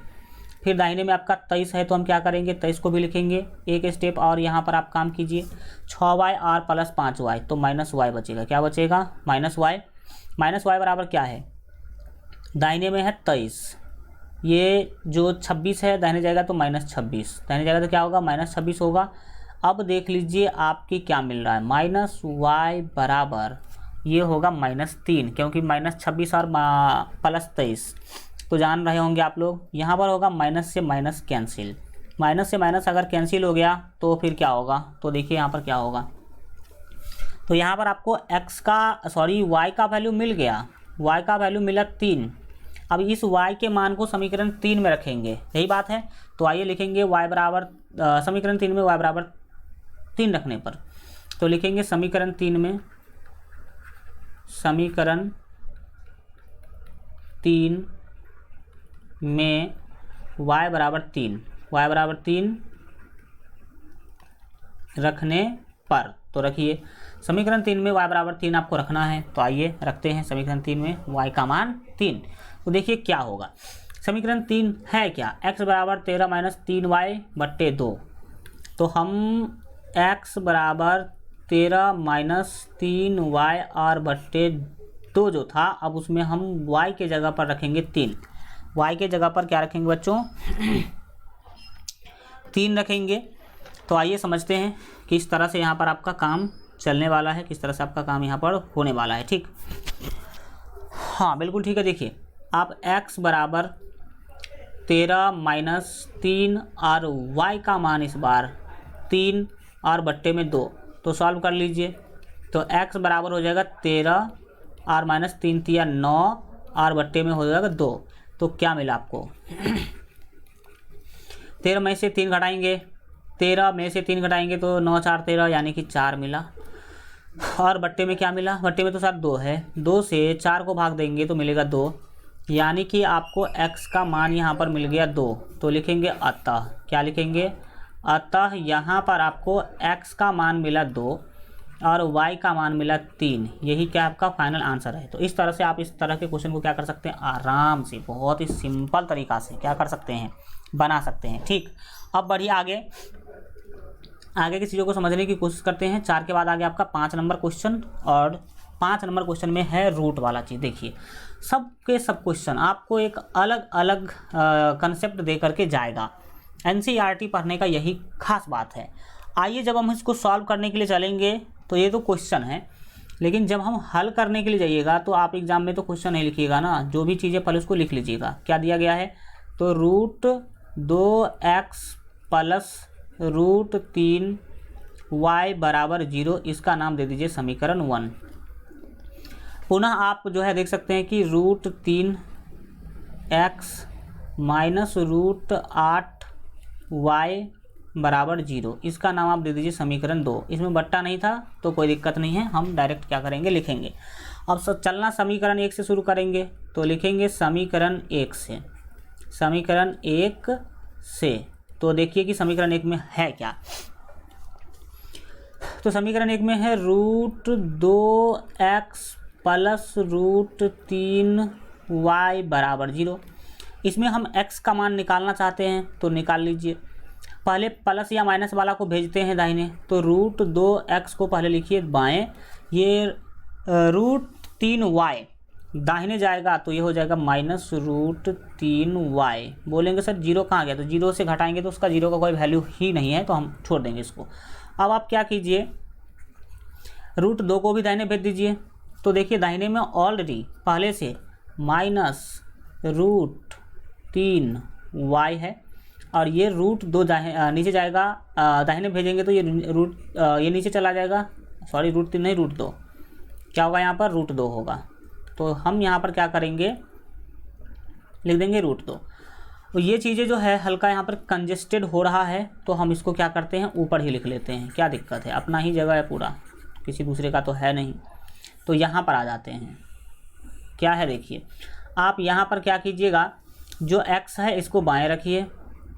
फिर दाहिने में आपका 23 है तो हम क्या करेंगे, 23 को भी लिखेंगे एक स्टेप। और यहाँ पर आप काम कीजिए, 6y और प्लस 5y तो -y बचेगा। क्या बचेगा, -y। -y बराबर क्या है, दाहिने में है 23, ये जो 26 है दाहिने जाएगा तो -26, दाहिने जाएगा तो क्या होगा, -26 होगा। अब देख लीजिए आपकी क्या मिल रहा है, -y बराबर ये होगा -3, क्योंकि -26 और +23 तो जान रहे होंगे आप लोग। यहाँ पर होगा माइनस से माइनस कैंसिल, माइनस से माइनस अगर कैंसिल हो गया तो फिर क्या होगा, तो देखिए यहाँ पर क्या होगा। तो यहाँ पर आपको y का वैल्यू मिल गया, y का वैल्यू मिला 3। अब इस y के मान को समीकरण 3 में रखेंगे, यही बात है। तो आइए लिखेंगे y बराबर, समीकरण 3 में y बराबर 3 रखने पर तो लिखेंगे समीकरण 3 में, समीकरण 3 में y बराबर 3 रखने पर तो रखिए। समीकरण 3 में y बराबर 3 आपको रखना है, तो आइए रखते हैं समीकरण 3 में y का मान 3। तो देखिए क्या होगा, समीकरण 3 है क्या, x बराबर 13 माइनस 3y बट्टे 2। तो हम x बराबर 13 माइनस 3y और बट्टे 2 जो था, अब उसमें हम y के जगह पर रखेंगे 3। y के जगह पर क्या रखेंगे बच्चों 3 रखेंगे। तो आइए समझते हैं किस तरह से यहाँ पर आपका काम चलने वाला है, किस तरह से आपका काम यहाँ पर होने वाला है। ठीक, हाँ बिल्कुल ठीक है। देखिए आप x बराबर 13 माइनस 3 और y का मान इस बार 3 और बट्टे में 2, तो सॉल्व कर लीजिए। तो x बराबर हो जाएगा 13 और माइनस 3 तिया 9 और बट्टे में हो जाएगा 2। तो क्या मिला आपको 13 में से 3 घटाएंगे, 13 में से 3 घटाएंगे तो 9 4 13 यानी कि 4 मिला। और बट्टे में क्या मिला, बट्टे में तो सर 2 है, 2 से 4 को भाग देंगे तो मिलेगा 2, यानी कि आपको x का मान यहाँ पर मिल गया 2। तो लिखेंगे अतः, क्या लिखेंगे, अतः यहाँ पर आपको x का मान मिला 2 और y का मान मिला 3। यही क्या आपका फाइनल आंसर है। तो इस तरह से आप इस तरह के क्वेश्चन को क्या कर सकते हैं, आराम से बहुत ही सिंपल तरीक़ा से क्या कर सकते हैं, बना सकते हैं। ठीक, अब बढ़िए आगे की चीज़ों को समझने की कोशिश करते हैं। 4 के बाद आगे आपका 5 नंबर क्वेश्चन, और 5 नंबर क्वेश्चन में है रूट वाला चीज़। देखिए सब के सब क्वेश्चन आपको एक अलग अलग कंसेप्ट दे करके जाएगा। NCERT पढ़ने का यही खास बात है। आइए जब हम इसको सॉल्व करने के लिए चलेंगे तो ये तो क्वेश्चन है, लेकिन जब हम हल करने के लिए जाइएगा तो आप एग्जाम में तो क्वेश्चन नहीं लिखिएगा ना, जो भी चीज़ें पहले उसको लिख लीजिएगा। क्या दिया गया है, तो root 2x plus root 3y बराबर 0, इसका नाम दे दीजिए समीकरण 1। पुनः आप जो है देख सकते हैं कि root 3x minus root 8y बराबर 0, इसका नाम आप दे दीजिए समीकरण 2। इसमें बट्टा नहीं था तो कोई दिक्कत नहीं है, हम डायरेक्ट क्या करेंगे लिखेंगे। अब चलना समीकरण 1 से शुरू करेंगे, तो लिखेंगे समीकरण 1 से, समीकरण 1 से। तो देखिए कि समीकरण 1 में है क्या, तो समीकरण 1 में है root 2x plus root 3y बराबर 0। इसमें हम x का मान निकालना चाहते हैं तो निकाल लीजिए। पहले प्लस या माइनस वाला को भेजते हैं दाहिने, तो रूट 2x को पहले लिखिए बाएं, ये रूट 3y दाहिने जाएगा तो ये हो जाएगा माइनस रूट 3y। बोलेंगे सर 0 कहाँ गया, तो 0 से घटाएंगे तो उसका 0 का कोई वैल्यू ही नहीं है, तो हम छोड़ देंगे इसको। अब आप क्या कीजिए, रूट 2 को भी दाहिने भेज दीजिए। तो देखिए दाहिने में ऑलरेडी पहले से माइनस रूट 3y है, और ये रूट 2 नीचे जाएगा, दाहिने भेजेंगे तो ये ये नीचे चला जाएगा, सॉरी रूट 3 नहीं रूट 2, क्या होगा यहाँ पर रूट 2 होगा। तो हम यहाँ पर क्या करेंगे, लिख देंगे रूट 2। तो ये चीज़ें जो है हल्का यहाँ पर कंजेस्टेड हो रहा है, तो हम इसको क्या करते हैं ऊपर ही लिख लेते हैं, क्या दिक्कत है, अपना ही जगह है पूरा, किसी दूसरे का तो है नहीं। तो यहाँ पर आ जाते हैं, क्या है देखिए, आप यहाँ पर क्या कीजिएगा, जो x है इसको बाएं रखिए,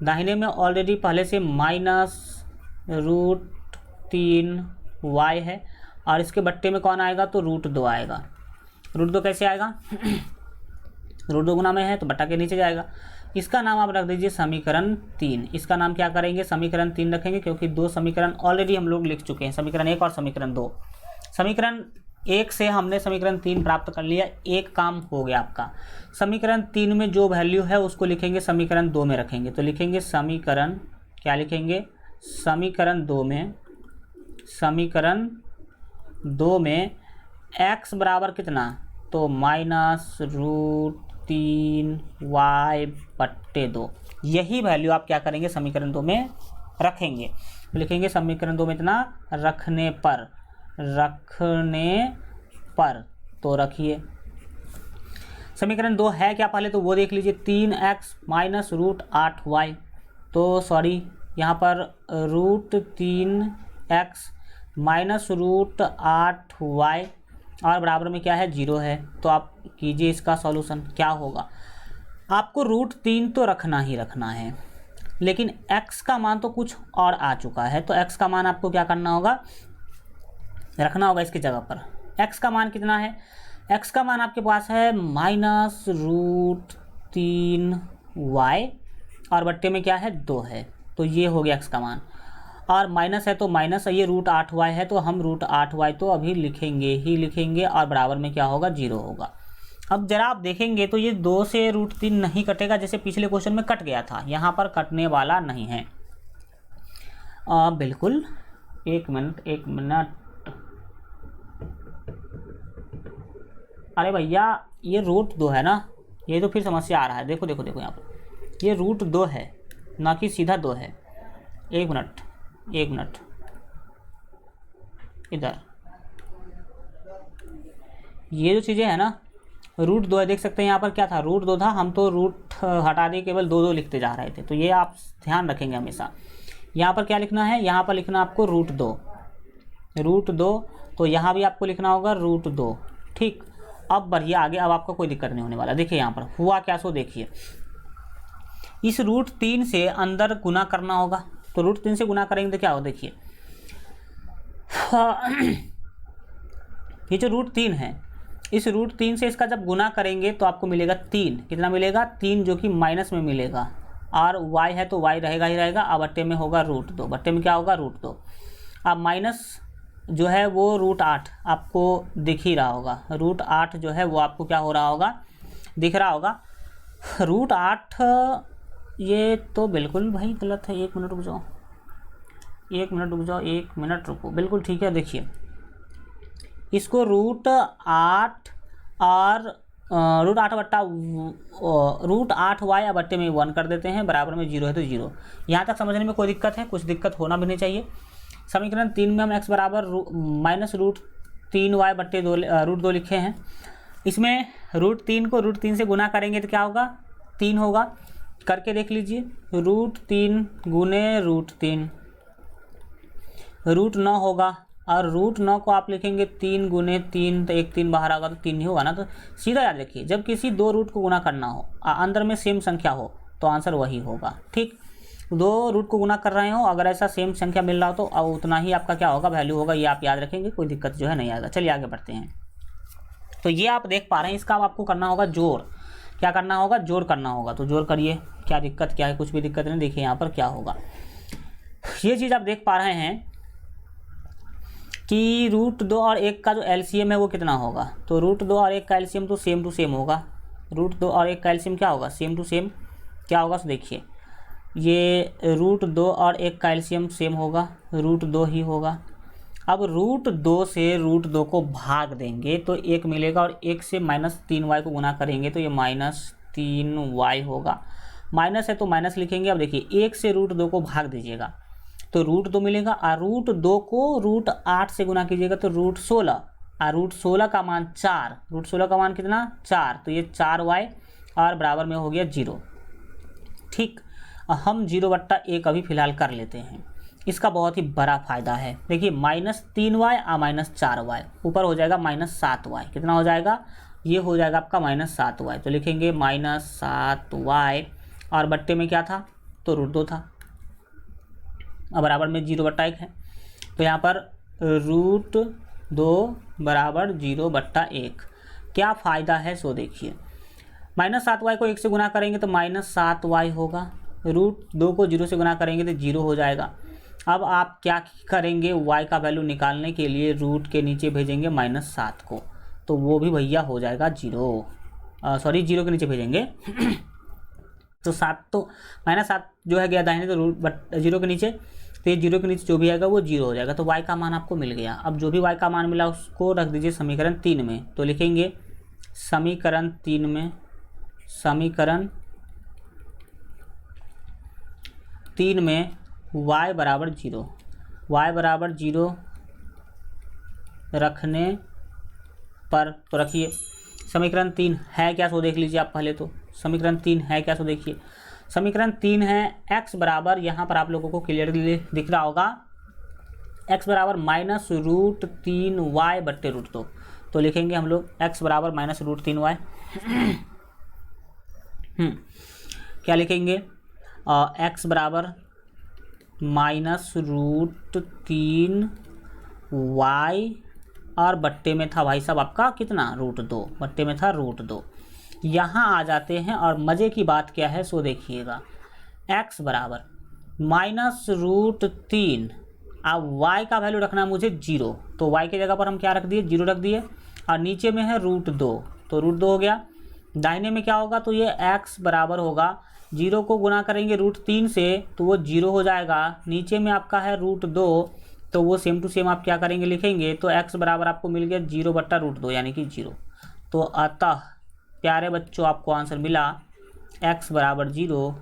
दाहिने में ऑलरेडी पहले से माइनस रूट 3y है, और इसके बट्टे में कौन आएगा, तो रूट 2 आएगा। रूट 2 कैसे आएगा रूट 2 गुना में है तो बट्टा के नीचे जाएगा। इसका नाम आप रख दीजिए समीकरण 3। इसका नाम क्या करेंगे, समीकरण 3 रखेंगे, क्योंकि 2 समीकरण ऑलरेडी हम लोग लिख चुके हैं, समीकरण 1 और समीकरण 2। समीकरण 1 से हमने समीकरण 3 प्राप्त कर लिया, एक काम हो गया आपका। समीकरण 3 में जो वैल्यू है उसको लिखेंगे समीकरण 2 में रखेंगे, तो लिखेंगे समीकरण, क्या लिखेंगे, समीकरण 2 में x बराबर कितना, तो माइनस रूट 3y बट्टे 2। यही वैल्यू आप क्या करेंगे समीकरण 2 में रखेंगे, तो लिखेंगे समीकरण 2 में इतना रखने पर, तो रखिए। समीकरण 2 है क्या पहले तो वो देख लीजिए, 3x माइनस रूट 8y, तो सॉरी यहाँ पर root 3x minus root 8y और बराबर में क्या है 0 है। तो आप कीजिए इसका सॉल्यूशन, क्या होगा, आपको रूट 3 तो रखना ही रखना है, लेकिन x का मान तो कुछ और आ चुका है, तो x का मान आपको क्या करना होगा, रखना होगा इसकी जगह पर। x का मान कितना है, x का मान आपके पास है -√3y और बट्टे में क्या है 2 है, तो ये हो गया x का मान। और माइनस है तो माइनस, ये √8y है तो हम √8y तो अभी लिखेंगे ही लिखेंगे और बराबर में क्या होगा 0 होगा। अब जरा आप देखेंगे तो ये 2 से √3 नहीं कटेगा, जैसे पिछले क्वेश्चन में कट गया था, यहाँ पर कटने वाला नहीं है। बिल्कुल, एक मिनट। अरे भैया ये √2 है ना, ये तो फिर समस्या आ रहा है। देखो यहाँ पर ये √2 है ना कि सीधा 2 है। एक मिनट इधर ये जो चीज़ें हैं ना, √2 है, देख सकते हैं यहाँ पर क्या था √2 था, हम तो रूट हटा दिए, केवल 2 लिखते जा रहे थे। तो ये आप ध्यान रखेंगे हमेशा। यहाँ पर क्या लिखना है, यहाँ पर लिखना आपको √2, तो यहाँ भी आपको लिखना होगा √2। ठीक, अब बढ़िया आगे, अब आपको कोई दिक्कत नहीं होने वाला। देखिए यहाँ पर हुआ क्या, सो देखिए, इस √3 से अंदर गुना करना होगा, तो √3 से गुना करेंगे तो क्या होगा, देखिए ये जो √3 है, इस √3 से इसका जब गुना करेंगे तो आपको मिलेगा 3। कितना मिलेगा, 3, जो कि माइनस में मिलेगा। और y है तो y रहेगा ही रहेगा, अब बट्टे में होगा √2, बट्टे में क्या होगा √2। अब माइनस जो है वो √8 आपको दिख ही रहा होगा, √8 जो है वो आपको क्या हो रहा होगा, दिख रहा होगा। √8 ये तो बिल्कुल भाई गलत है, एक मिनट रुक जाओ, बिल्कुल ठीक है। देखिए इसको √8 और √8y बट्टे में 1 कर देते हैं, बराबर में 0 है तो 0। यहाँ तक समझने में कोई दिक्कत है, कुछ दिक्कत होना भी नहीं चाहिए। समीकरण 3 में हम x बराबर -√3y बट्टे 2 लिखे हैं। इसमें √3 को √3 से गुना करेंगे तो क्या होगा, 3 होगा। करके देख लीजिए, √3 गुने √3 √9 होगा, और √9 को आप लिखेंगे 3 गुने 3, तो 1 3 बाहर आएगा तो 3 ही होगा ना। तो सीधा याद रखिए, जब किसी 2 रूट को गुना करना हो, अंदर में सेम संख्या हो, तो आंसर वही होगा। ठीक, 2 रूट को गुना कर रहे हो, अगर ऐसा सेम संख्या मिल रहा हो तो अब उतना ही आपका क्या होगा, वैल्यू होगा। ये आप याद रखेंगे, कोई दिक्कत जो है नहीं आएगा। चलिए आगे बढ़ते हैं। तो ये आप देख पा रहे हैं, इसका अब आपको करना होगा जोड़। क्या करना होगा, जोड़ करना होगा। तो जोड़ करिए, क्या दिक्कत क्या है, कुछ भी दिक्कत नहीं। देखिए यहाँ पर क्या होगा, ये चीज़ आप देख पा रहे हैं कि √2 और 1 का जो एलसीएम है वो कितना होगा। तो √2 और 1 का एलसीएम तो सेम टू सेम होगा। √2 और 1 का एलसीएम क्या होगा, सेम टू सेम क्या होगा। तो देखिए ये √2 और 1 का एलसीएम सेम होगा, √2 ही होगा। अब √2 से √2 को भाग देंगे तो 1 मिलेगा, और 1 से -3y को गुना करेंगे तो ये -3y होगा। माइनस है तो माइनस लिखेंगे। अब देखिए 1 से √2 को भाग दीजिएगा तो √2 मिलेगा, और √2 को √8 से गुना कीजिएगा तो √16, और √16 का मान 4, √16 का मान कितना 4, तो ये 4y और बराबर में हो गया 0। ठीक, हम 0/1 अभी फिलहाल कर लेते हैं। इसका बहुत ही बड़ा फायदा है। देखिए -3y और -4y, ऊपर हो जाएगा -7y। कितना हो जाएगा, ये हो जाएगा आपका -7y। तो लिखेंगे -7y, और बट्टे में क्या था, तो √2 था, अब बराबर में 0/1 है। तो यहाँ पर √2 बराबर 0/1। क्या फ़ायदा है, सो देखिए, -7y को 1 से गुना करेंगे तो -7y होगा, √2 को 0 से गुना करेंगे तो 0 हो जाएगा। अब आप क्या करेंगे, y का वैल्यू निकालने के लिए रूट के नीचे भेजेंगे -7 को, तो वो भी भैया हो जाएगा 0 के नीचे भेजेंगे तो 7, तो -7 जो है गया दाहिने, तो √0 के नीचे, तो ये 0 के नीचे जो भी आएगा वो 0 हो जाएगा। तो y का मान आपको मिल गया। अब जो भी y का मान मिला उसको रख दीजिए समीकरण 3 में। तो लिखेंगे समीकरण 3 में y बराबर 0 रखने पर, तो रखिए समीकरण 3 है क्या, सो देख लीजिए आप पहले। तो समीकरण 3 है क्या, सो देखिए, समीकरण 3 है x बराबर, यहाँ पर आप लोगों को क्लियरली दिख रहा होगा, x बराबर -√3y बट्टे √2। तो लिखेंगे हम लोग x बराबर -√3y क्या लिखेंगे, x बराबर -√3y और बट्टे में था भाई साहब आपका कितना, √2, बट्टे में था √2। यहाँ आ जाते हैं और मज़े की बात क्या है सो देखिएगा, x बराबर -√3। अब y का वैल्यू रखना है मुझे 0, तो y की जगह पर हम क्या रख दिए, 0 रख दिए, और नीचे में है √2, तो √2 हो गया। दाहिने में क्या होगा, तो ये x बराबर होगा, 0 को गुना करेंगे √3 से तो वो 0 हो जाएगा। नीचे में आपका है √2, तो वो सेम टू सेम आप क्या करेंगे, लिखेंगे, तो x बराबर आपको मिल गया 0/√2 यानी कि 0। तो अतः प्यारे बच्चों आपको आंसर मिला x बराबर 0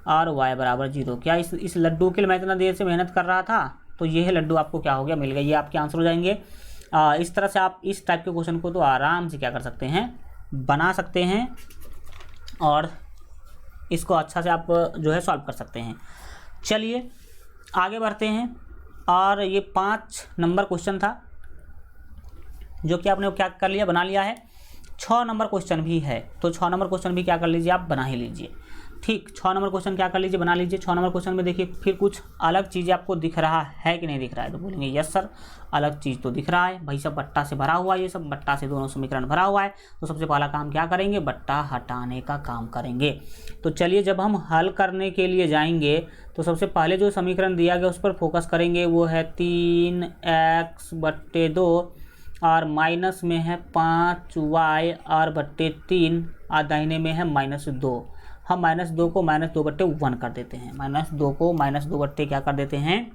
और y बराबर 0। क्या इस लड्डू के लिए मैं इतना देर से मेहनत कर रहा था, तो ये है लड्डू आपको क्या हो गया, मिल गया। ये आपके आंसर हो जाएंगे। इस तरह से आप इस टाइप के क्वेश्चन को तो आराम से क्या कर सकते हैं, बना सकते हैं और इसको अच्छा से आप जो है सॉल्व कर सकते हैं। चलिए आगे बढ़ते हैं। और ये 5 नंबर क्वेश्चन था जो कि आपने क्या कर लिया, बना लिया है। 6 नंबर क्वेश्चन भी है, तो 6 नंबर क्वेश्चन भी क्या कर लीजिए, आप बना ही लीजिए। ठीक, 6 नंबर क्वेश्चन क्या कर लीजिए, बना लीजिए। 6 नंबर क्वेश्चन में देखिए फिर कुछ अलग चीज़ें आपको दिख रहा है कि नहीं दिख रहा है, तो बोलेंगे यस सर अलग चीज़ तो दिख रहा है भाई, सब बट्टा से भरा हुआ है, ये सब बट्टा से दोनों समीकरण भरा हुआ है। तो सबसे पहला काम क्या करेंगे, बट्टा हटाने का काम करेंगे। तो चलिए जब हम हल करने के लिए जाएंगे तो सबसे पहले जो समीकरण दिया गया उस पर फोकस करेंगे, वो है 3x/2 और माइनस में है 5y और बट्टे 3 और दाहिने में है -2। हम -2 को -2/1 कर देते हैं, -2 को -2 क्या कर देते हैं,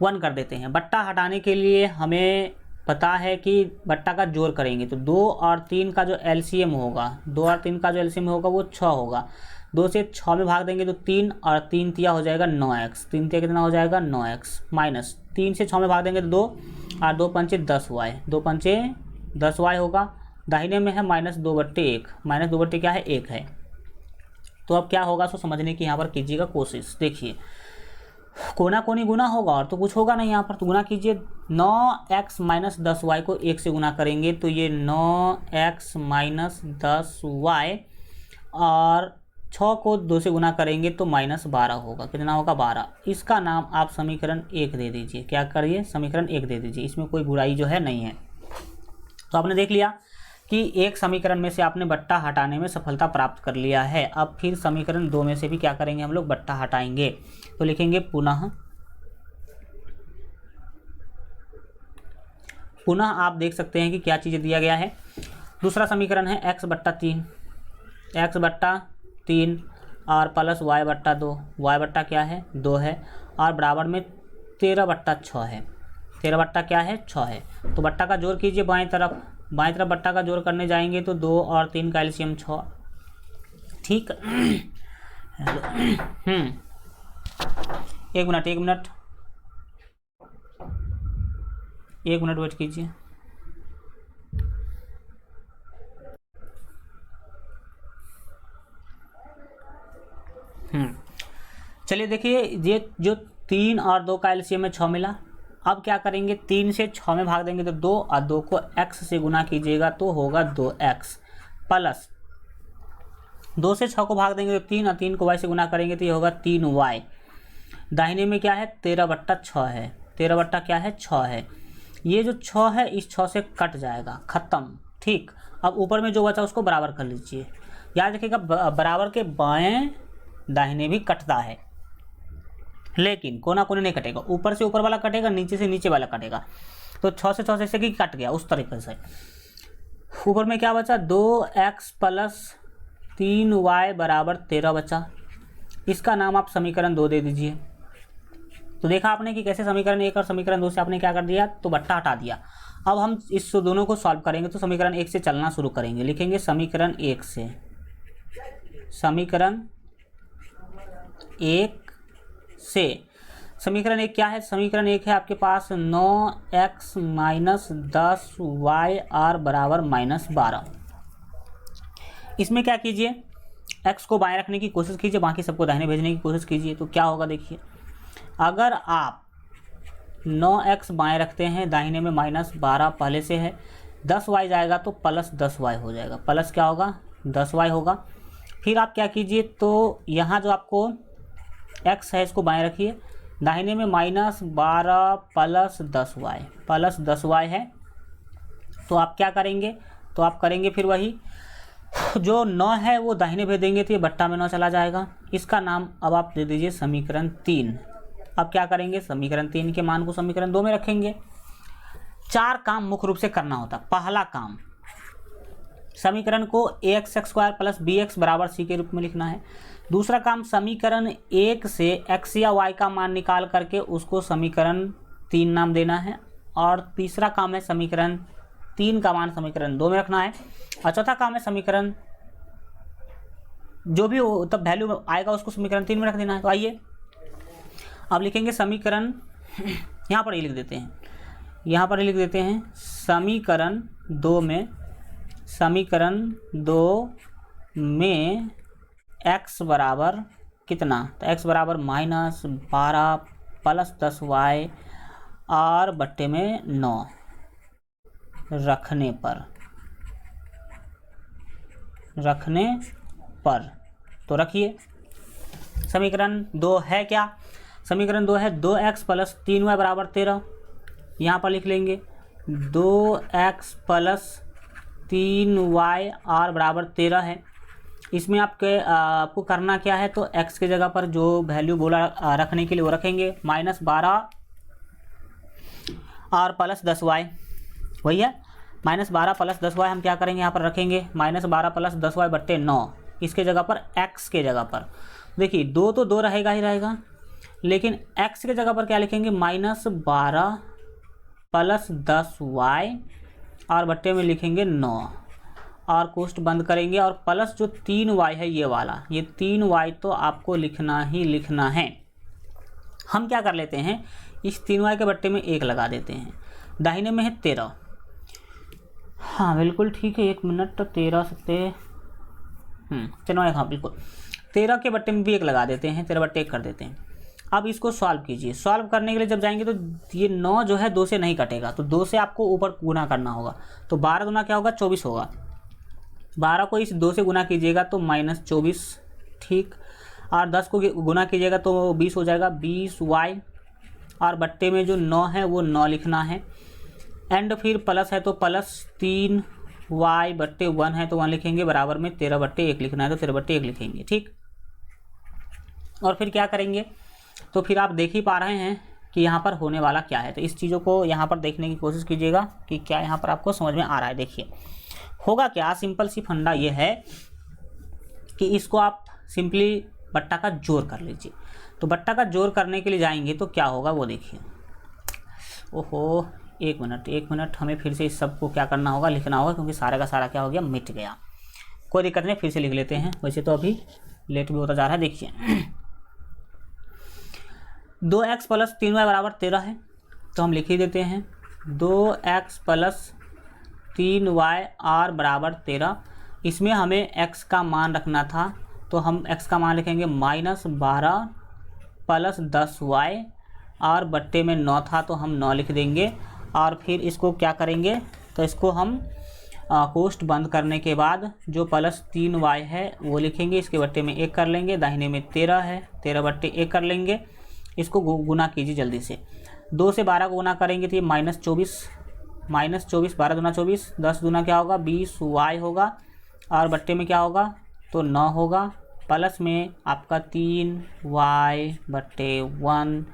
1 कर देते हैं। बट्टा हटाने के लिए हमें पता है कि बट्टा का जोड़ करेंगे तो 2 और 3 का जो एलसीएम होगा, 2 और 3 का जो एलसीएम होगा वो 6 होगा। 2 से 6 में भाग देंगे तो 3 और 3 तिया हो जाएगा 9x, 3 तिया कितना हो जाएगा 9x, माइनस 3 से 6 में भाग देंगे तो 2 और 2 पंचे 10y, 2 पंचे 10y होगा। दाहिने में है -2/1, -2/1 क्या है, 1 है। तो अब क्या होगा सो समझने की यहाँ पर कीजिएगा कोशिश। देखिए कोना कोनी गुना होगा और तो कुछ होगा नहीं यहाँ पर, तो गुना कीजिए। 9x - 10y को 1 से गुना करेंगे तो ये 9x - 10y, और 6 को 2 से गुना करेंगे तो -12 होगा। कितना होगा, 12। इसका नाम आप समीकरण 1 दे दीजिए। क्या करिए, समीकरण 1 दे दीजिए, इसमें कोई बुराई जो है नहीं है। तो आपने देख लिया कि एक समीकरण में से आपने बट्टा हटाने में सफलता प्राप्त कर लिया है। अब फिर समीकरण 2 में से भी क्या करेंगे, हम लोग बट्टा हटाएंगे। तो लिखेंगे पुनः आप देख सकते हैं कि क्या चीज़ें दिया गया है। दूसरा समीकरण है x/3, x/3 और प्लस y/2, y/ क्या है 2 है, और बराबर में 13/6 है। 13 क्या है 6 है। तो बट्टा का जोड़ कीजिए बाएं तरफ बट्टा का जोड़ करने जाएंगे तो 2 और 3 का एलसीएम 6। ठीक एक मिनट वेट कीजिए। चलिए देखिए, ये जो 3 और 2 का एलसीएम में 6 मिला। अब क्या करेंगे, 3 से 6 में भाग देंगे तो 2 और 2 को x से गुना कीजिएगा तो होगा 2x, प्लस 2 से 6 को भाग देंगे तो 3 और 3 को y से गुना करेंगे तो ये होगा 3y। दाहिने में क्या है 13/6 है, 13 क्या है 6 है। ये जो 6 है इस 6 से कट जाएगा, ख़त्म। ठीक, अब ऊपर में जो बचा उसको बराबर कर लीजिए। याद रखिएगा बराबर के बाएं दाहिने भी कटता है, लेकिन कोना कोने नहीं कटेगा। ऊपर से ऊपर वाला कटेगा, नीचे से नीचे वाला कटेगा। तो 6 से 6 से कि कट गया उस तरीके से। ऊपर में क्या बचा, 2x + 3y = 13 बचा। इसका नाम आप समीकरण 2 दे दीजिए। तो देखा आपने कि कैसे समीकरण 1 और समीकरण 2 से आपने क्या कर दिया, तो बट्टा हटा दिया। अब हम इस दोनों को सॉल्व करेंगे तो समीकरण 1 से चलना शुरू करेंगे। लिखेंगे समीकरण 1 से, समीकरण 1 से समीकरण 1 क्या है, समीकरण 1 है आपके पास 9x - 10y और बराबर -12। इसमें क्या कीजिए, x को बाएं रखने की कोशिश कीजिए, बाकी सबको दाहिने भेजने की कोशिश कीजिए। तो क्या होगा देखिए, अगर आप 9x बाएं रखते हैं, दाहिने में -12 पहले से है, 10y जाएगा तो प्लस 10y हो जाएगा। प्लस क्या होगा 10y होगा। फिर आप क्या कीजिए, तो यहाँ जो आपको x है इसको बाएं रखिए, दाहिने में -12 प्लस 10y प्लस 10y है। तो आप क्या करेंगे, तो आप करेंगे फिर वही, जो 9 है वो दाहिने भेज देंगे तो ये बट्टा में 9 चला जाएगा। इसका नाम अब आप दे दीजिए समीकरण 3। अब क्या करेंगे, समीकरण 3 के मान को समीकरण 2 में रखेंगे। 4 काम मुख्य रूप से करना होता। पहला काम, समीकरण को ax² प्लस bx बराबर c के रूप में लिखना है। दूसरा काम, समीकरण 1 से x या y का मान निकाल करके उसको समीकरण 3 नाम देना है। और तीसरा काम है समीकरण 3 का मान समीकरण 2 में रखना है। और चौथा काम है समीकरण जो भी हो तब वैल्यू आएगा उसको समीकरण 3 में रख देना है। तो आइए अब लिखेंगे समीकरण, यहाँ पर ही लिख देते हैं, यहाँ पर ही लिख देते हैं समीकरण 2 में x बराबर कितना, तो x बराबर -12 प्लस 10y और बट्टे में 9 रखने पर तो रखिए। समीकरण 2 है क्या, समीकरण 2 है 2x प्लस 3y बराबर 13। यहाँ पर लिख लेंगे 2x प्लस 3y और बराबर 13 है। इसमें आपको करना क्या है, तो x के जगह पर जो वैल्यू बोला रखने के लिए वो रखेंगे, -12 और प्लस 10y, वही है -12 प्लस 10y। हम क्या करेंगे, यहाँ पर रखेंगे -12 प्लस 10y बट्टे 9। इसके जगह पर x के जगह पर देखिए 2 तो 2 रहेगा ही रहेगा, लेकिन x के जगह पर क्या लिखेंगे, -12 प्लस 10y और बट्टे में लिखेंगे 9 और कोष्ठ बंद करेंगे। और प्लस जो 3y है ये वाला, ये 3y तो आपको लिखना ही लिखना है। हम क्या कर लेते हैं, इस 3y के बट्टे में 1 लगा देते हैं। दाहिने में है 13, हाँ बिल्कुल ठीक है, 1 मिनट, 13 सकते 13, हाँ बिल्कुल 13 के बट्टे में भी 1 लगा देते हैं, 13 बट्टे 1 कर देते हैं। अब इसको सॉल्व कीजिए। सॉल्व करने के लिए जब जाएंगे तो ये 9 जो है 2 से नहीं कटेगा, तो 2 से आपको ऊपर गुना करना होगा। तो 12 गुना क्या होगा, 24 होगा। 12 को इस 2 से गुना कीजिएगा तो -24, ठीक। और 10 को गुना कीजिएगा तो 20 हो जाएगा, 20y और बट्टे में जो 9 है वो 9 लिखना है। एंड फिर प्लस है तो प्लस 3y बट्टे 1 है तो 1 लिखेंगे, बराबर में 13 बट्टे 1 लिखना है तो 13 बट्टे 1 लिखेंगे, ठीक। और फिर क्या करेंगे, तो फिर आप देख ही पा रहे हैं कि यहाँ पर होने वाला क्या है। तो इस चीज़ों को यहाँ पर देखने की कोशिश कीजिएगा कि क्या यहाँ पर आपको समझ में आ रहा है। देखिए होगा क्या, सिंपल सी फंडा ये है कि इसको आप सिंपली बट्टा का जोड़ कर लीजिए। तो बट्टा का जोड़ करने के लिए जाएंगे तो क्या होगा वो देखिए। ओहो, एक मिनट हमें फिर से इस सब को क्या करना होगा, लिखना होगा, क्योंकि सारा का सारा क्या हो गया, मिट गया। कोई दिक्कत नहीं, फिर से लिख लेते हैं। वैसे तो अभी लेट भी होता जा रहा है। देखिए 2x प्लस 3y बराबर 13 है, तो हम लिख ही देते हैं 2x प्लस 3y और बराबर 13। इसमें हमें x का मान रखना था, तो हम x का मान लिखेंगे -12 प्लस 10y और बट्टे में 9 था तो हम 9 लिख देंगे। और फिर इसको क्या करेंगे, तो इसको हम कोष्ठ बंद करने के बाद जो प्लस 3y है वो लिखेंगे, इसके बट्टे में 1 कर लेंगे। दाहिने में 13 है, 13 बट्टे 1 कर लेंगे। इसको गुना कीजिए जल्दी से, 2 से 12 को गुना करेंगे तो ये -24, 12 दूना 24, 10 दूना क्या होगा 20y होगा और बट्टे में क्या होगा तो 9 होगा। प्लस में आपका 3y बट्टे 1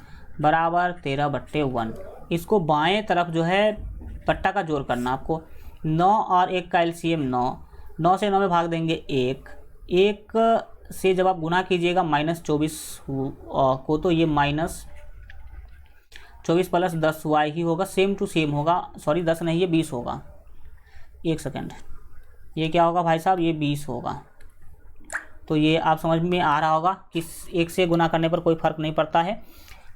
बराबर 13 बट्टे 1। इसको बाएं तरफ जो है बट्टा का जोड़ करना आपको। 9 और 1 का एलसीएम 9, 9 से 9 में भाग देंगे 1 से जब आप गुना कीजिएगा -24 को तो ये -24 प्लस 10y ही होगा, सेम टू सेम होगा। सॉरी 10 नहीं, ये 20 होगा। 1 सेकेंड, ये क्या होगा भाई साहब, ये 20 होगा। तो ये आप समझ में आ रहा होगा कि 1 से गुना करने पर कोई फ़र्क नहीं पड़ता है।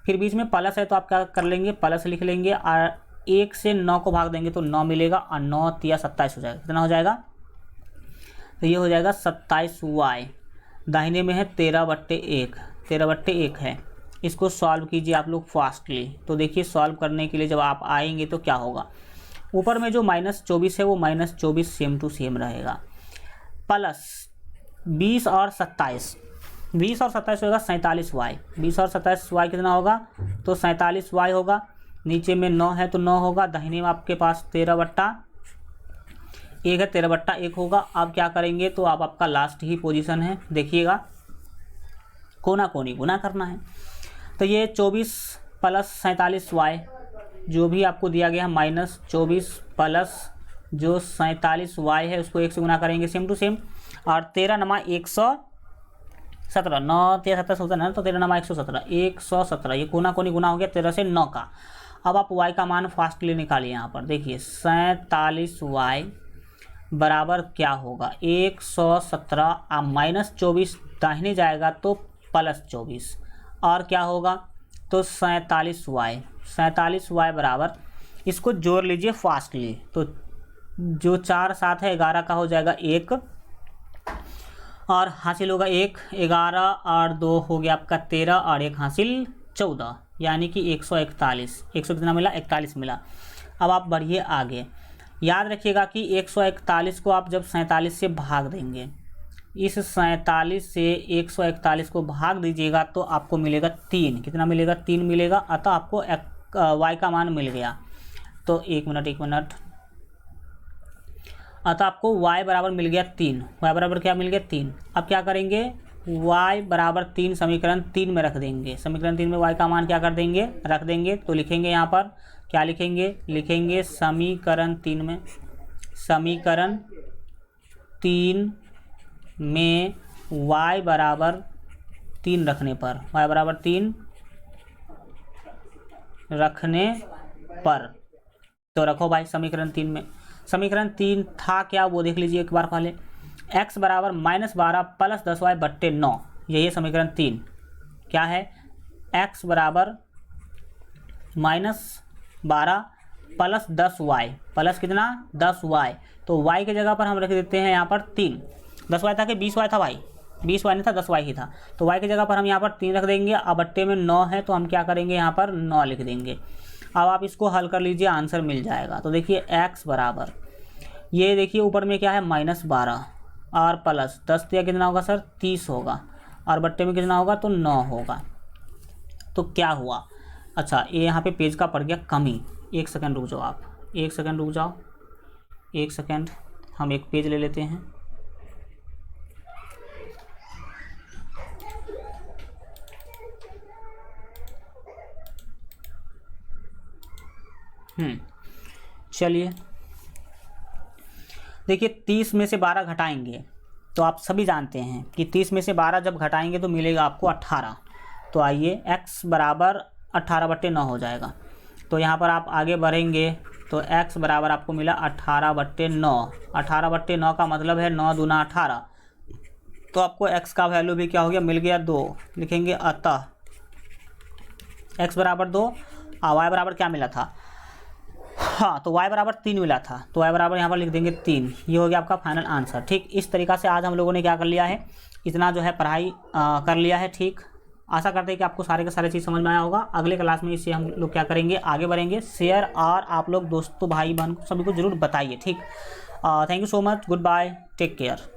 फिर बीच में प्लस है तो आप क्या कर लेंगे, प्लस लिख लेंगे और 1 से 9 को भाग देंगे तो 9 मिलेगा और 9 तिया 27 हो जाएगा। कितना हो जाएगा, तो ये हो जाएगा 27y। दाहिने में है 13 बट्टे 1, 13 बट्टे 1 है। इसको सॉल्व कीजिए आप लोग फास्टली। तो देखिए सॉल्व करने के लिए जब आप आएंगे तो क्या होगा, ऊपर में जो -24 है वो -24 सेम टू सेम रहेगा, प्लस 20 और 27 20 और 27 होगा 47y, 20 और 27y कितना होगा, तो 47y होगा। नीचे में 9 है तो 9 होगा, दाहिने में आपके पास 13/1 है, 13/1 होगा। अब क्या करेंगे, तो अब आपका लास्ट ही पोजीशन है, देखिएगा कोना कोनी गुना करना है। तो ये 24 प्लस 47y जो भी आपको दिया गया है, माइनस 24 प्लस जो 47y है उसको 1 से गुना करेंगे सेम टू सेम, और 13 नमा 117, 9 13 17 होता है ना, तो 13 नमा 117, 117 ये कोना कोनी गुना हो गया 13 से 9 का। अब आप y का मान फास्टली निकालिए। यहाँ पर देखिए 47y बराबर क्या होगा, 117 अब माइनस 24 दाहिने जाएगा तो प्लस 24, और क्या होगा, तो 47y बराबर, इसको जोड़ लीजिए फास्टली, तो जो 4 7 है 11 का हो जाएगा 1, और हासिल होगा 1, 11 और 2 हो गया आपका 13, और 1 हासिल 14, यानी कि 141, 100 कितना मिला, 41 मिला। अब आप बढ़िए आगे, याद रखिएगा कि 141 को आप जब 47 से भाग देंगे, इस 47 से 141 को भाग दीजिएगा तो आपको मिलेगा 3, कितना मिलेगा, 3 मिलेगा। अतः आपको y का मान मिल गया। तो एक मिनट, अतः आपको y बराबर मिल गया 3, y बराबर क्या मिल गया 3। अब क्या करेंगे, y बराबर 3 समीकरण 3 में रख देंगे, समीकरण 3 में y का मान क्या कर देंगे, रख देंगे। तो लिखेंगे यहाँ पर क्या लिखेंगे, लिखेंगे समीकरण 3 में, समीकरण 3 में y बराबर 3 रखने पर, y बराबर 3 रखने पर, तो रखो भाई समीकरण 3 में। समीकरण 3 था क्या, वो देख लीजिए एक बार पहले, x बराबर -12 प्लस 10y बट्टे 9, यही है समीकरण 3। क्या है, x बराबर -12 प्लस 10y, प्लस कितना 10y, तो y के जगह पर हम रख देते हैं यहाँ पर 3, 10y था कि 20y था भाई, 20y नहीं था 10y ही था, तो y की जगह पर हम यहाँ पर 3 रख देंगे। अब बट्टे में 9 है तो हम क्या करेंगे, यहाँ पर 9 लिख देंगे। अब आप इसको हल कर लीजिए, आंसर मिल जाएगा। तो देखिए x बराबर, ये देखिए ऊपर में क्या है -12 और प्लस 10 दिया कितना होगा सर, 30 होगा, और बट्टे में कितना होगा, तो 9 होगा। तो क्या हुआ, अच्छा ये यहाँ पे पेज का पड़ गया कमी, 1 सेकंड रुक जाओ आप, 1 सेकंड रुक जाओ, 1 सेकंड, हम एक पेज ले लेते हैं। चलिए देखिए 30 में से 12 घटाएंगे तो आप सभी जानते हैं कि 30 में से 12 जब घटाएंगे तो मिलेगा आपको 18। तो आइए x बराबर 18/9 हो जाएगा। तो यहाँ पर आप आगे बढ़ेंगे तो x बराबर आपको मिला 18/9, 18/9 का मतलब है 9 दूना 18, तो आपको x का वैल्यू भी क्या हो गया, मिल गया 2, लिखेंगे अतः x बराबर 2 और y बराबर क्या मिला था, हाँ तो y बराबर 3 मिला था, तो y बराबर यहाँ पर लिख देंगे 3। ये हो गया आपका फाइनल आंसर। ठीक, इस तरीक़ा से आज हम लोगों ने क्या कर लिया है, इतना जो है पढ़ाई कर लिया है। ठीक, आशा करते हैं कि आपको सारे के सारे चीज़ समझ में आया होगा। अगले क्लास में इसे हम लोग क्या करेंगे, आगे बढ़ेंगे। शेयर और आप लोग दोस्तों भाई बहन सभी को जरूर बताइए। ठीक, thank you so much, good bye, take care.